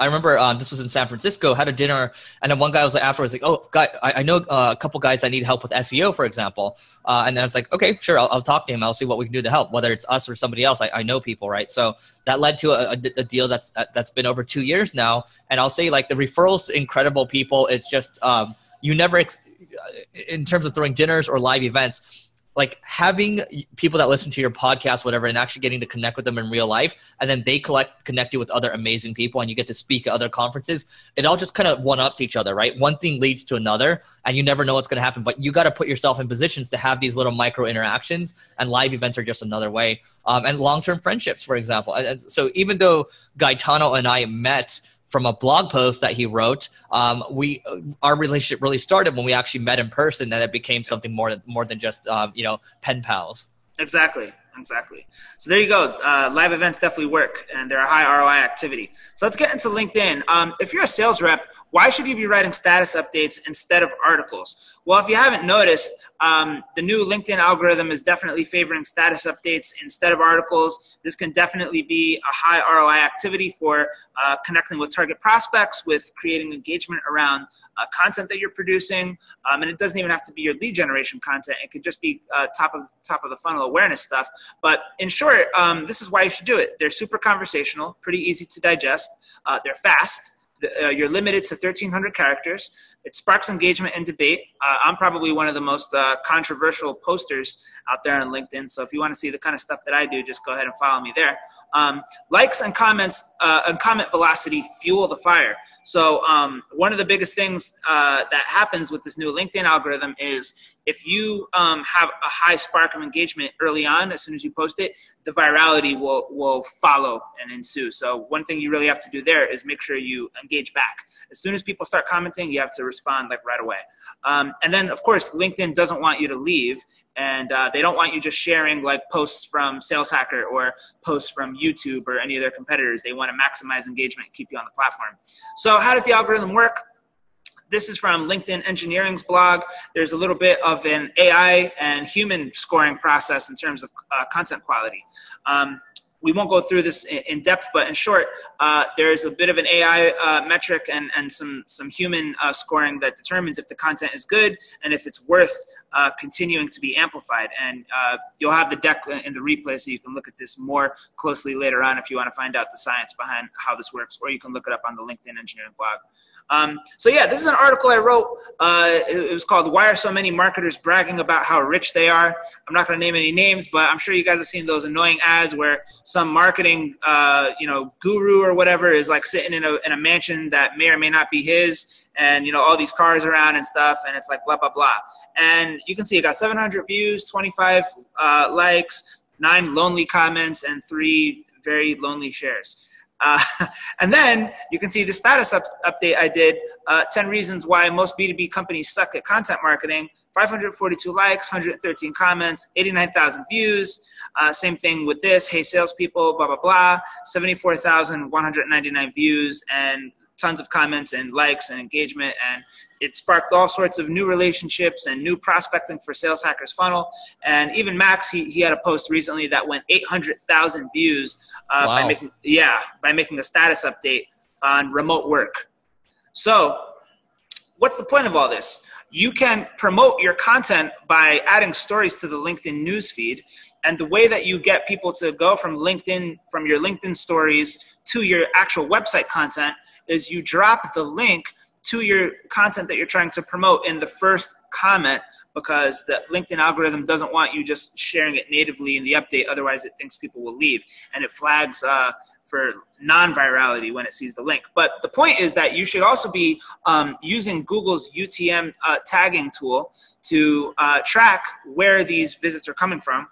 remember this was in San Francisco, had a dinner, and then one guy was like afterwards like, "Oh, guy, I know a couple guys that need help with SEO, for example." And then I was like, "Okay, sure, I'll talk to him. I'll see what we can do to help, whether it's us or somebody else. I know people, right?" So that led to a deal that's been over 2 years now, and I'll say the referrals to incredible people. It's just you never in terms of throwing dinners or live events, having people that listen to your podcast, whatever, and actually getting to connect with them in real life, and then they connect you with other amazing people, and you get to speak at other conferences. It all just kind of one-ups each other, right? One thing leads to another, and you never know what's going to happen, but you got to put yourself in positions to have these little micro interactions, and live events are just another way. And long-term friendships, for example. And so even though Gaetano and I met from a blog post that he wrote, our relationship really started when we actually met in person, and it became something more than just pen pals. Exactly. So there you go. Live events definitely work, and they're a high ROI activity. So let's get into LinkedIn. If you're a sales rep, why should you be writing status updates instead of articles? Well, if you haven't noticed, the new LinkedIn algorithm is definitely favoring status updates instead of articles. This can definitely be a high ROI activity for connecting with target prospects, with creating engagement around content that you're producing. And it doesn't even have to be your lead generation content. It could just be top of the funnel awareness stuff. But in short, this is why you should do it. They're super conversational, pretty easy to digest. They're fast. You're limited to 1,300 characters. It sparks engagement and debate. I'm probably one of the most controversial posters out there on LinkedIn. So if you want to see the kind of stuff that I do, just go ahead and follow me there. Likes and comments and comment velocity fuel the fire. So one of the biggest things that happens with this new LinkedIn algorithm is if you have a high spark of engagement early on, as soon as you post it, the virality will follow and ensue. So one thing you really have to do there is make sure you engage back. As soon as people start commenting, you have to respond right away. And then, of course, LinkedIn doesn't want you to leave. And they don't want you just sharing posts from Sales Hacker or posts from YouTube or any of their competitors. They want to maximize engagement and keep you on the platform. So how does the algorithm work? This is from LinkedIn Engineering's blog. There's a little bit of an AI and human scoring process in terms of content quality. We won't go through this in depth, but in short, there's a bit of an AI metric and some human scoring that determines if the content is good and if it's worth continuing to be amplified. And you'll have the deck in the replay so you can look at this more closely later on if you want to find out the science behind how this works, or you can look it up on the LinkedIn Engineering blog. So yeah, this is an article I wrote. It was called "Why Are So Many Marketers Bragging About How Rich They Are?" I'm not going to name any names, but I'm sure you guys have seen those annoying ads where some marketing, guru or whatever is sitting in a mansion that may or may not be his, and all these cars around and stuff, and it's blah blah blah. And you can see it got 700 views, 25 likes, 9 lonely comments, and 3 very lonely shares. And then you can see the status update I did, 10 reasons why most B2B companies suck at content marketing, 542 likes, 113 comments, 89,000 views. Same thing with this, hey salespeople, blah, blah, blah, 74,199 views and tons of comments and likes and engagement. And it sparked all sorts of new relationships and new prospecting for Sales Hackers Funnel. And even Max, he had a post recently that went 800,000 views by making a status update on remote work. So what's the point of all this? You can promote your content by adding stories to the LinkedIn newsfeed. And the way that you get people to go from your LinkedIn stories to your actual website content is you drop the link to your content that you're trying to promote in the first comment, because the LinkedIn algorithm doesn't want you just sharing it natively in the update. Otherwise, it thinks people will leave, and it flags for non-virality when it sees the link. But the point is that you should also be using Google's UTM tagging tool to track where these visits are coming from.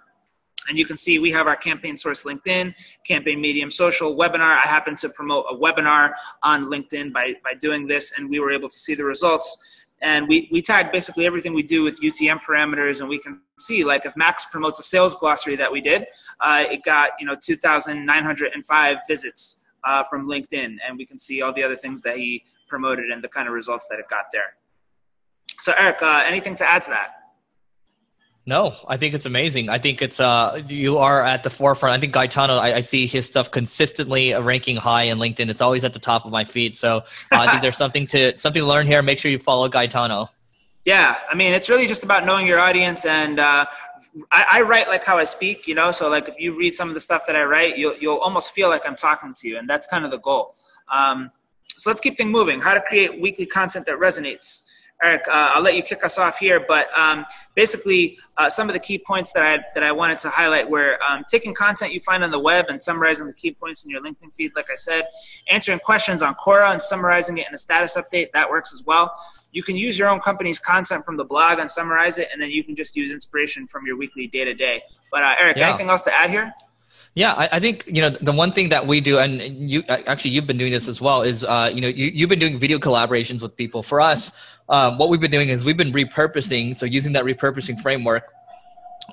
And you can see we have our campaign source LinkedIn, campaign medium social, webinar. I happened to promote a webinar on LinkedIn by doing this, and we were able to see the results. And we tag basically everything we do with UTM parameters, and we can see, like, if Max promotes a sales glossary that we did, it got 2,905 visits from LinkedIn, and we can see all the other things that he promoted and the kind of results that it got there. So Eric, anything to add to that? No, I think it's amazing. I think it's you are at the forefront. I think Gaetano, I see his stuff consistently ranking high in LinkedIn. It's always at the top of my feed. So I think there's something to learn here. Make sure you follow Gaetano. Yeah, I mean, it's really just about knowing your audience, and I write like how I speak, so like if you read some of the stuff that I write, you'll almost feel like I'm talking to you, and that's kind of the goal. So let's keep things moving. How to create weekly content that resonates. Eric, I'll let you kick us off here, but basically some of the key points that I wanted to highlight were taking content you find on the web and summarizing the key points in your LinkedIn feed, like I said, answering questions on Quora and summarizing it in a status update. That works as well. You can use your own company's content from the blog and summarize it, and then you can just use inspiration from your weekly day-to-day. But Eric, anything else to add here? Yeah, I think, the one thing that we do, and you've been doing this as well, is, you've been doing video collaborations with people. For us, what we've been doing is we've been repurposing. So using that repurposing framework,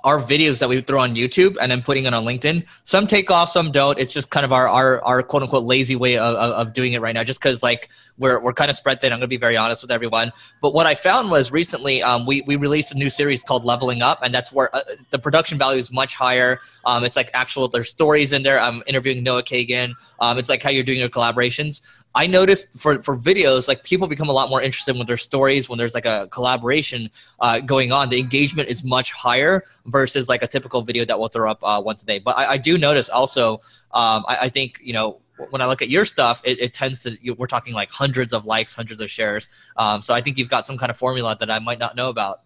our videos that we throw on YouTube and then putting it on LinkedIn, some take off, some don't. It's just kind of our quote unquote lazy way of doing it right now, just because like we're kind of spread thin. I'm going to be very honest with everyone. But what I found was recently we released a new series called Leveling Up, and that's where the production value is much higher. It's like there's stories in there. I'm interviewing Noah Kagan. It's like how you're doing your collaborations. I noticed for videos, like people become a lot more interested when there's stories, when there's like a collaboration going on. The engagement is much higher versus like a typical video that we'll throw up once a day. But I do notice also, I think, when I look at your stuff, it tends to, we're talking like hundreds of likes, hundreds of shares. So I think you've got some kind of formula that I might not know about.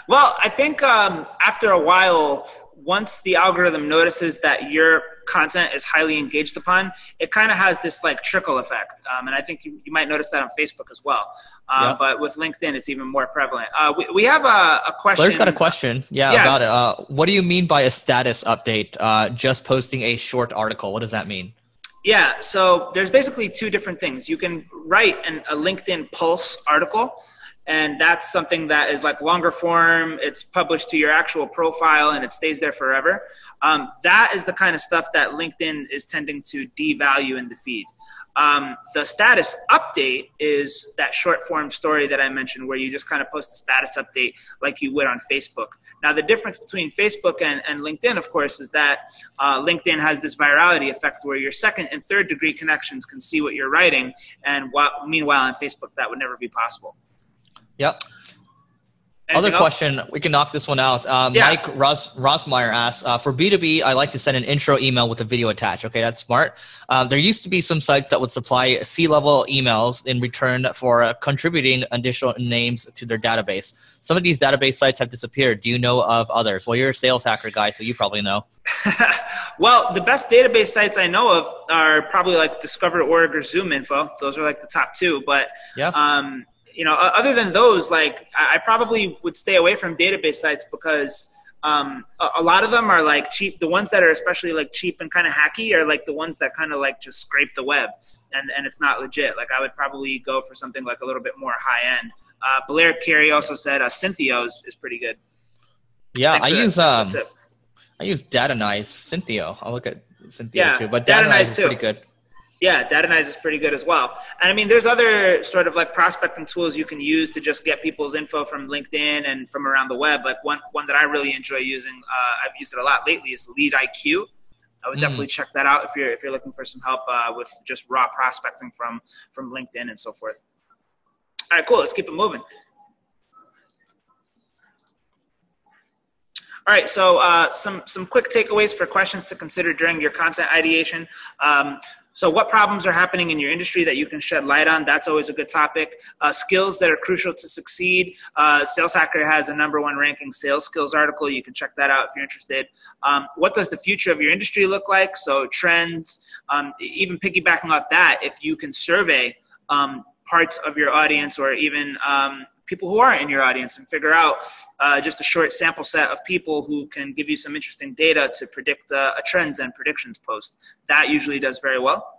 Well, I think after a while, once the algorithm notices that your content is highly engaged upon, it kind of has this like trickle effect. And I think you might notice that on Facebook as well. Yep. But with LinkedIn, it's even more prevalent. We have a question. Blair's got a question. Yeah. About it. What do you mean by a status update? Just posting a short article. What does that mean? Yeah. So there's basically two different things. You can write a LinkedIn Pulse article, and that's something that is like longer form. It's published to your actual profile and it stays there forever. That is the kind of stuff that LinkedIn is tending to devalue in the feed. The status update is that short form story that I mentioned where you just kind of post a status update like you would on Facebook. Now, the difference between Facebook and LinkedIn, of course, is that LinkedIn has this virality effect where your second and third degree connections can see what you're writing. And meanwhile, on Facebook, that would never be possible. Yep. Anything Other question, we can knock this one out. Mike Rosmeyer asks, for B2B, I like to send an intro email with a video attached. Okay, that's smart. There used to be some sites that would supply C-level emails in return for contributing additional names to their database. Some of these database sites have disappeared. Do you know of others? Well, you're a sales hacker guy, so you probably know. Well, the best database sites I know of are probably like Discover.org or ZoomInfo. Those are like the top two. But other than those, like I probably would stay away from database sites because A lot of them are like cheap. The ones that are especially like cheap and kind of hacky are like the ones that kind of like just scrape the web. And it's not legit. Like I would probably go for something like a little bit more high end. Blair Carey also said Synthio is pretty good. Yeah, I use Datanize, Synthio. I'll look at Synthio too, but Datanize is pretty good. Yeah, Datanize is pretty good as well. And I mean, there's other sort of like prospecting tools you can use to just get people's info from LinkedIn and from around the web. Like one that I really enjoy using, I've used it a lot lately, is Lead IQ. I would definitely check that out if you're looking for some help with just raw prospecting from LinkedIn and so forth. All right, cool. Let's keep it moving. All right, so some quick takeaways for questions to consider during your content ideation. So what problems are happening in your industry that you can shed light on? That's always a good topic. Skills that are crucial to succeed. Sales Hacker has a #1 ranking sales skills article. You can check that out if you're interested. What does the future of your industry look like? So trends, even piggybacking off that, if you can survey parts of your audience or even people who aren't in your audience and figure out just a short sample set of people who can give you some interesting data to predict a trends and predictions post. That usually does very well.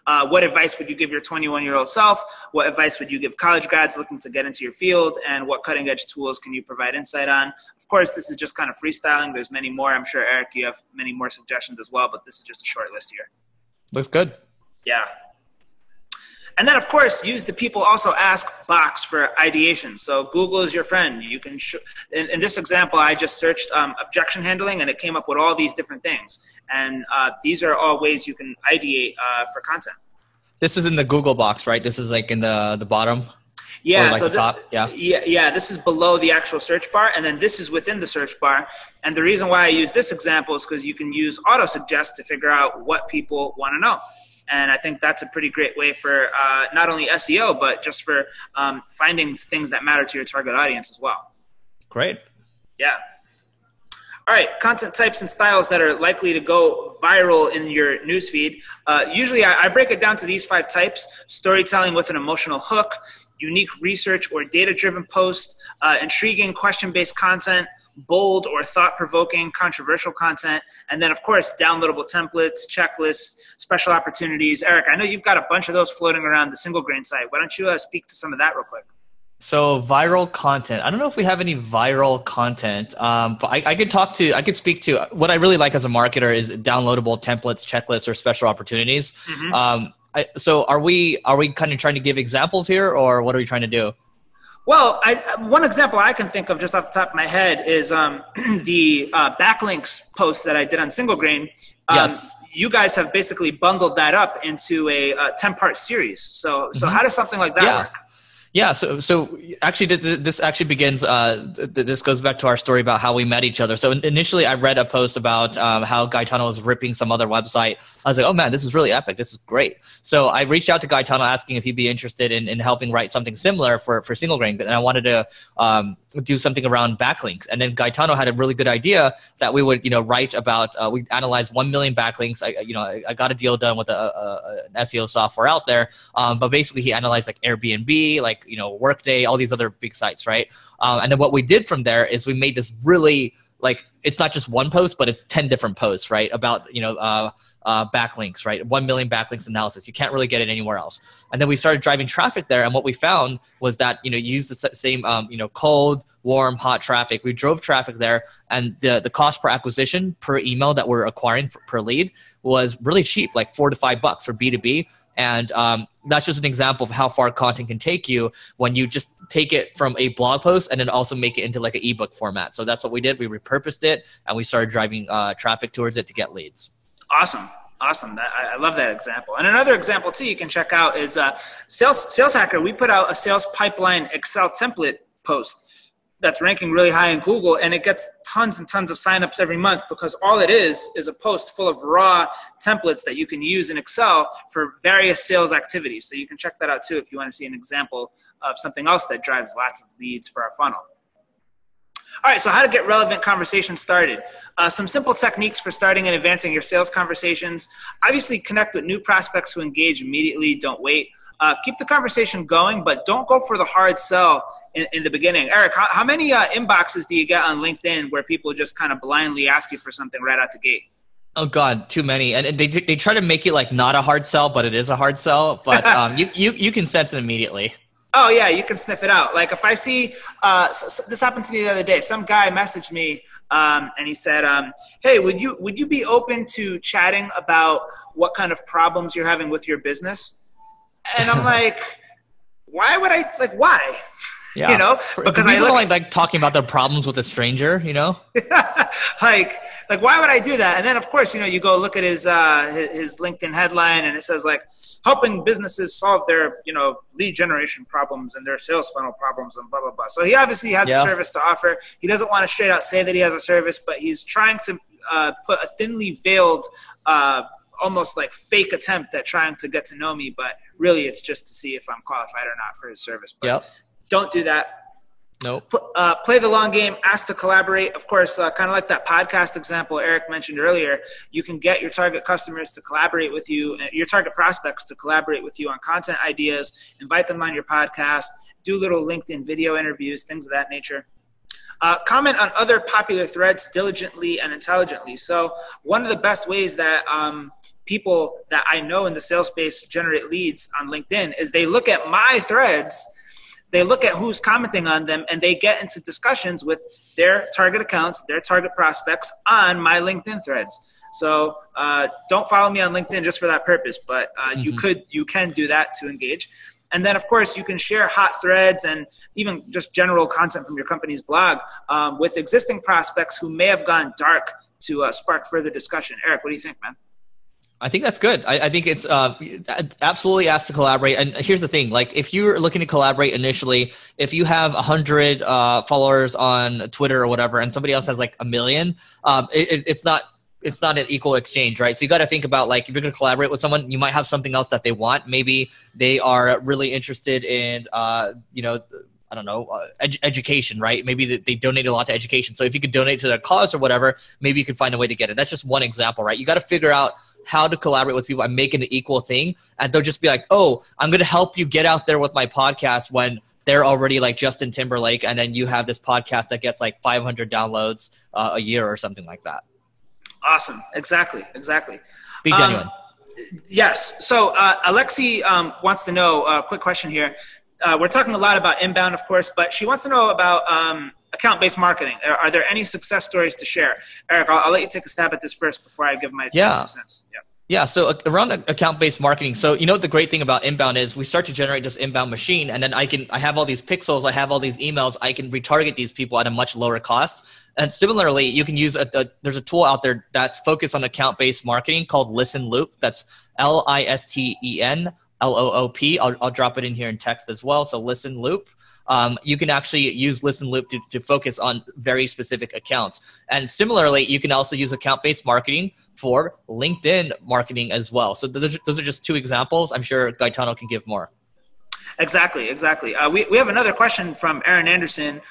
What advice would you give your 21-year-old self? What advice would you give college grads looking to get into your field? And what cutting edge tools can you provide insight on? Of course, this is just kind of freestyling. There's many more. I'm sure, Eric, you have many more suggestions as well, but this is just a short list here. Looks good. Yeah. And then, of course, use the people also ask box for ideation. So Google is your friend. You can in this example, I just searched objection handling, and it came up with all these different things. And these are all ways you can ideate for content. This is in the Google box, right? This is like in the bottom? Yeah, like so the top? Yeah, this is below the actual search bar, and then this is within the search bar. And the reason why I use this example is because you can use auto-suggest to figure out what people want to know. And I think that's a pretty great way for not only SEO, but just for finding things that matter to your target audience as well. Great. Yeah. All right, content types and styles that are likely to go viral in your newsfeed. Usually I break it down to these 5 types: storytelling with an emotional hook, unique research or data-driven posts, intriguing question-based content, bold or thought-provoking controversial content, and then, of course, downloadable templates, checklists, special opportunities. Eric, I know you've got a bunch of those floating around the Single Grain site. Why don't you speak to some of that real quick? So viral content. I don't know if we have any viral content, but I could speak to what I really like as a marketer is downloadable templates, checklists, or special opportunities. So are we kind of trying to give examples here, or what are we trying to do? Well, one example I can think of just off the top of my head is the backlinks post that I did on Single Grain. Yes. You guys have basically bundled that up into a 10-part series. So how does something like that work? Yeah, so actually this actually begins, this goes back to our story about how we met each other. So initially I read a post about how Gaetano was ripping some other website. I was like, oh man, this is really epic. This is great. So I reached out to Gaetano asking if he'd be interested in helping write something similar for Single Grain. And I wanted to do something around backlinks. And then Gaetano had a really good idea that we would, write about, we analyzed 1 million backlinks. I got a deal done with an SEO software out there. But basically he analyzed like Airbnb, like, Workday, all these other big sites, right? And then what we did from there is we made this really, like, it's not just one post, but it's 10 different posts, right? About, backlinks, right? 1 million backlinks analysis. You can't really get it anywhere else. And then we started driving traffic there. And what we found was that, you use the same, cold, warm, hot traffic. We drove traffic there, and the cost per acquisition per email that we're acquiring per lead was really cheap, like $4 to $5 for B2B. And that's just an example of how far content can take you when you just take it from a blog post and then also make it into like an ebook format. So that's what we did. We repurposed it, and we started driving traffic towards it to get leads. Awesome. I love that example. And another example too you can check out is Sales Hacker. We put out a sales pipeline Excel template post that's ranking really high in Google, and it gets tons and tons of signups every month because all it is a post full of raw templates that you can use in Excel for various sales activities. So you can check that out too if you want to see an example of something else that drives lots of leads for our funnel. All right, so how to get relevant conversations started. Some simple techniques for starting and advancing your sales conversations. Obviously, connect with new prospects who engage immediately. Don't wait. Keep the conversation going, but don't go for the hard sell in the beginning. Eric, how many inboxes do you get on LinkedIn where people just kind of blindly ask you for something right out the gate? Oh God, too many. And they try to make it like not a hard sell, but it is a hard sell. But you can sense it immediately. Oh yeah, you can sniff it out. Like if I see, this happened to me the other day. Some guy messaged me and he said, "Hey, would you be open to chatting about what kind of problems you're having with your business?" And I'm like, why would I, like, why? Yeah. You know, because people don't like talking about their problems with a stranger, you know? like why would I do that? And then of course, you know, you go look at his LinkedIn headline and it says like helping businesses solve their, you know, lead generation problems and their sales funnel problems and blah, blah, blah. So he obviously has a service to offer. He doesn't want to straight out say that he has a service, but he's trying to put a thinly veiled, almost like fake attempt at trying to get to know me. But really it's just to see if I'm qualified or not for his service. But don't do that. Nope. Play the long game. Ask to collaborate. Of course, kind of like that podcast example Eric mentioned earlier, you can get your target customers to collaborate with you, your target prospects to collaborate with you on content ideas, invite them on your podcast, do little LinkedIn video interviews, things of that nature. Comment on other popular threads diligently and intelligently. So one of the best ways that people that I know in the sales space generate leads on LinkedIn is they look at my threads, they look at who's commenting on them, and they get into discussions with their target accounts, their target prospects on my LinkedIn threads. So don't follow me on LinkedIn just for that purpose, but you can do that to engage. And then, of course, you can share hot threads and even just general content from your company's blog with existing prospects who may have gone dark to spark further discussion. Eric, what do you think, man? I think that's good. I think it's absolutely asked to collaborate. And here's the thing, like if you're looking to collaborate initially, if you have 100 followers on Twitter or whatever, and somebody else has like 1 million, it's not an equal exchange, right? So you got to think about like, if you're going to collaborate with someone, you might have something else that they want. Maybe they are really interested in, you know, I don't know, education, right? Maybe they donate a lot to education. So if you could donate to their cause or whatever, maybe you can find a way to get it. That's just one example, right? You got to figure out how to collaborate with people and make it an equal thing. And they'll just be like, oh, I'm going to help you get out there with my podcast when they're already like Justin Timberlake. And then you have this podcast that gets like 500 downloads a year or something like that. Awesome. Exactly. Be genuine. Yes. So Alexi wants to know, a quick question here. We're talking a lot about inbound, of course, but she wants to know about account-based marketing. Are there any success stories to share? Eric, I'll let you take a stab at this first before I give my 2 cents. Yeah. So around account-based marketing. So you know what the great thing about inbound is? We start to generate this inbound machine, and then I have all these pixels, I have all these emails, I can retarget these people at a much lower cost. And similarly, you can use there's a tool out there that's focused on account-based marketing called Listen Loop. That's LISTEN LOOP. I'll drop it in here in text as well. So Listen Loop. You can actually use Listen Loop to focus on very specific accounts. And similarly, you can also use account-based marketing for LinkedIn marketing as well. So those are just 2 examples. I'm sure Gaetano can give more. Exactly. We have another question from Aaron Anderson.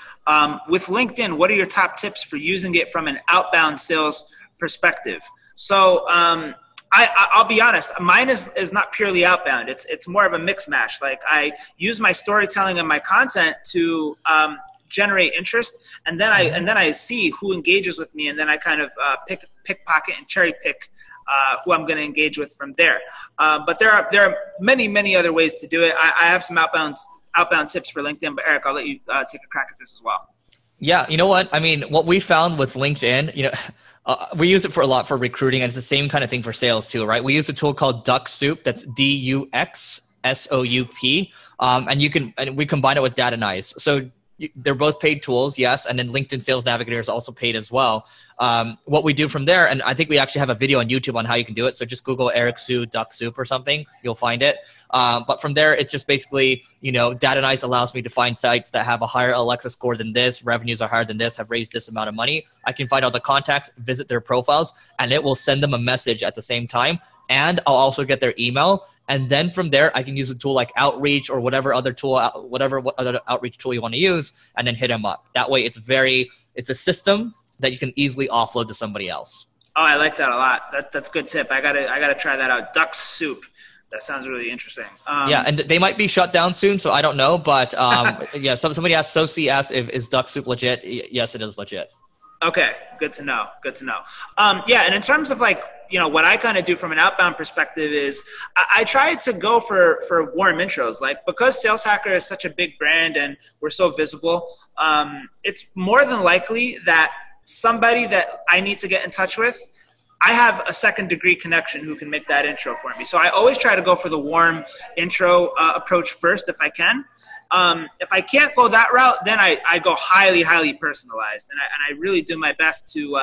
With LinkedIn, what are your top tips for using it from an outbound sales perspective? So I'll be honest, mine is not purely outbound. It's more of a mix mash. Like I use my storytelling and my content to generate interest, and then I see who engages with me, and then I kind of pickpocket and cherry pick who I'm going to engage with from there. But there are many other ways to do it. I have some outbound tips for LinkedIn, but Eric, I'll let you take a crack at this as well. Yeah, you know what? I mean, what we found with LinkedIn, you know, we use it for a lot for recruiting, and it's the same kind of thing for sales too, right? We use a tool called Duck Soup. That's DUXSOUP, and we combine it with Data Nice. So they're both paid tools, yes, and then LinkedIn Sales Navigator is also paid as well. What we do from there, and I think we actually have a video on YouTube on how you can do it. So just Google Eric Sue Duck Soup or something, you'll find it. But from there, it's just basically, you know, Data Nice allows me to find sites that have a higher Alexa score than this, revenues are higher than this, have raised this amount of money. I can find all the contacts, visit their profiles, and it will send them a message at the same time. And I'll also get their email. And then from there, I can use a tool like Outreach or whatever other outreach tool you want to use, and then hit them up. That way, it's a system that you can easily offload to somebody else. Oh, I like that a lot. That's a good tip. I gotta try that out. Duck Soup. That sounds really interesting. Yeah, and they might be shut down soon, so I don't know. But yeah, somebody asked, Soci asked, if is Duck Soup legit? Yes, it is legit. Okay, good to know. Good to know. Yeah, and in terms of like, what I kind of do from an outbound perspective is I try to go for warm intros. Like, because Sales Hacker is such a big brand and we're so visible, it's more than likely that somebody that I need to get in touch with, I have a second degree connection who can make that intro for me. So I always try to go for the warm intro approach first if I can. If I can't go that route, then I go highly, highly personalized. And I really do my best to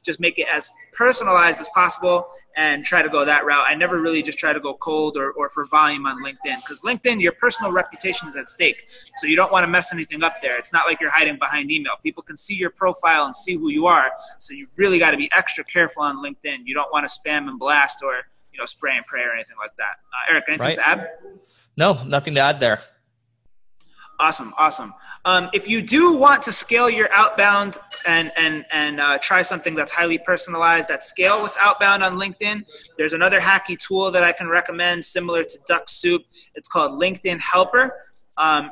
just make it as personalized as possible and try to go that route. I never really just try to go cold or for volume on LinkedIn, because LinkedIn, your personal reputation is at stake. So you don't want to mess anything up there. It's not like you're hiding behind email. People can see your profile and see who you are. So you really got to be extra careful on LinkedIn. You don't want to spam and blast or, spray and pray or anything like that. Eric, anything to add? No, nothing to add there. Awesome. If you do want to scale your outbound and try something that's highly personalized at scale with outbound on LinkedIn, there's another hacky tool that I can recommend similar to Duck Soup. It's called LinkedIn Helper.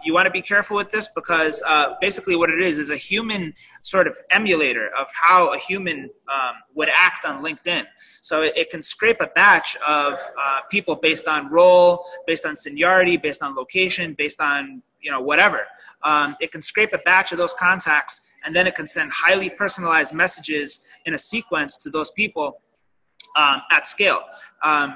You want to be careful with this because basically what it is a human sort of emulator of how a human would act on LinkedIn. So it can scrape a batch of people based on role, based on seniority, based on location, based on whatever. It can scrape a batch of those contacts, and then it can send highly personalized messages in a sequence to those people at scale.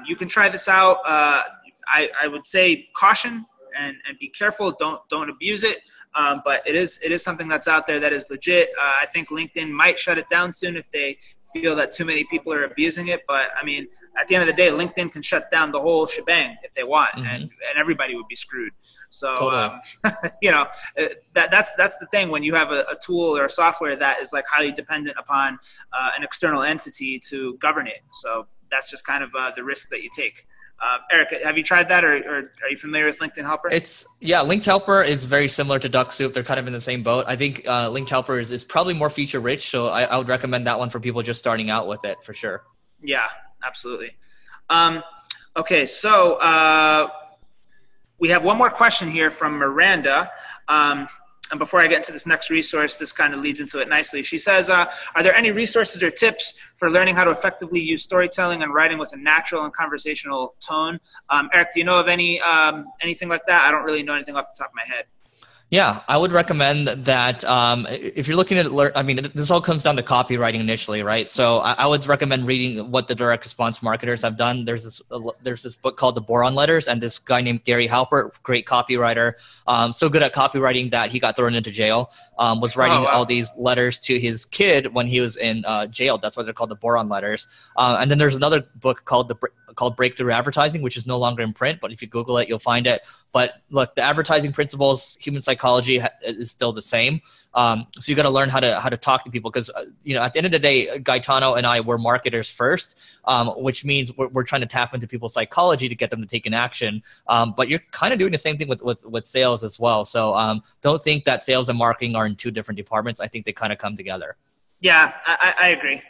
You can try this out. I would say caution and be careful. Don't abuse it. But it is something that's out there that is legit. I think LinkedIn might shut it down soon if they feel that too many people are abusing it. But I mean, at the end of the day, LinkedIn can shut down the whole shebang if they want, and everybody would be screwed. So, totally. That's the thing when you have a tool or a software that is like highly dependent upon an external entity to govern it. So that's just kind of the risk that you take. Eric, have you tried that, or are you familiar with LinkedIn Helper? Linked Helper is very similar to Duck Soup. They're kind of in the same boat. I think Linked Helper is probably more feature rich, so I would recommend that one for people just starting out with it for sure. Yeah, absolutely. Okay, so we have one more question here from Miranda. And before I get into this next resource, this kind of leads into it nicely. She says, are there any resources or tips for learning how to effectively use storytelling and writing with a natural and conversational tone? Eric, do you know of anything like that? I don't really know anything off the top of my head. Yeah, I would recommend that if you're looking at this all comes down to copywriting initially, right? So I would recommend reading what the direct response marketers have done. There's this book called The Boron Letters, and this guy named Gary Halpert, great copywriter, so good at copywriting that he got thrown into jail, was writing all these letters to his kid when he was in jail. That's why they're called The Boron Letters. And then there's another book called Breakthrough Advertising, which is no longer in print, but if you Google it, you'll find it. But look, the advertising principles, human psychology is still the same. So you got to learn how to talk to people because, at the end of the day, Gaetano and I were marketers first, which means we're trying to tap into people's psychology to get them to take an action. But you're kind of doing the same thing with sales as well. So don't think that sales and marketing are in two different departments. I think they kind of come together. Yeah, I agree.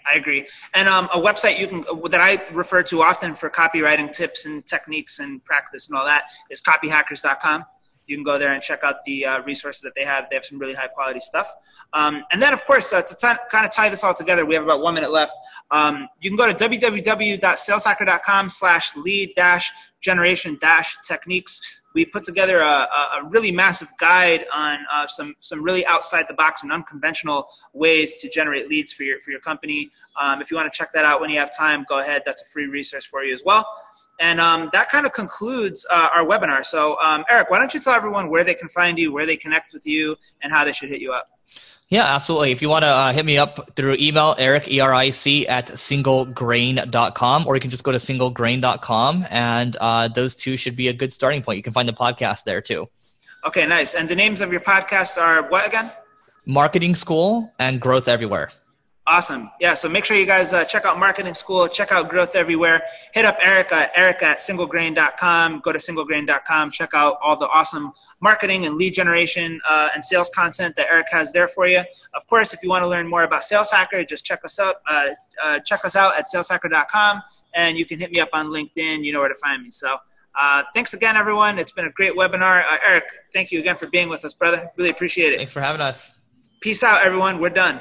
And a website that I refer to often for copywriting tips and techniques and practice and all that is copyhackers.com. You can go there and check out the resources that they have. They have some really high quality stuff. And then, of course, to kind of tie this all together, we have about 1 minute left. You can go to www.saleshacker.com/lead-generation-techniques. We put together a really massive guide on some really outside the box and unconventional ways to generate leads for your company. If you want to check that out when you have time, go ahead. That's a free resource for you as well. And that kind of concludes our webinar. So Eric, why don't you tell everyone where they can find you, where they connect with you, and how they should hit you up? Yeah, absolutely. If you want to hit me up through email, Eric, ERIC, @singlegrain.com, or you can just go to singlegrain.com, and those two should be a good starting point. You can find the podcast there too. Okay, nice. And the names of your podcasts are what again? Marketing School and Growth Everywhere. Awesome. Yeah, so make sure you guys check out Marketing School, check out Growth Everywhere. Hit up Eric at singlegrain.com. Go to singlegrain.com. Check out all the awesome marketing and lead generation and sales content that Eric has there for you. Of course, if you want to learn more about Sales Hacker, just check us out at saleshacker.com, and you can hit me up on LinkedIn. You know where to find me. So Thanks again, everyone. It's been a great webinar. Eric, thank you again for being with us, brother. Really appreciate it. Thanks for having us. Peace out, everyone. We're done.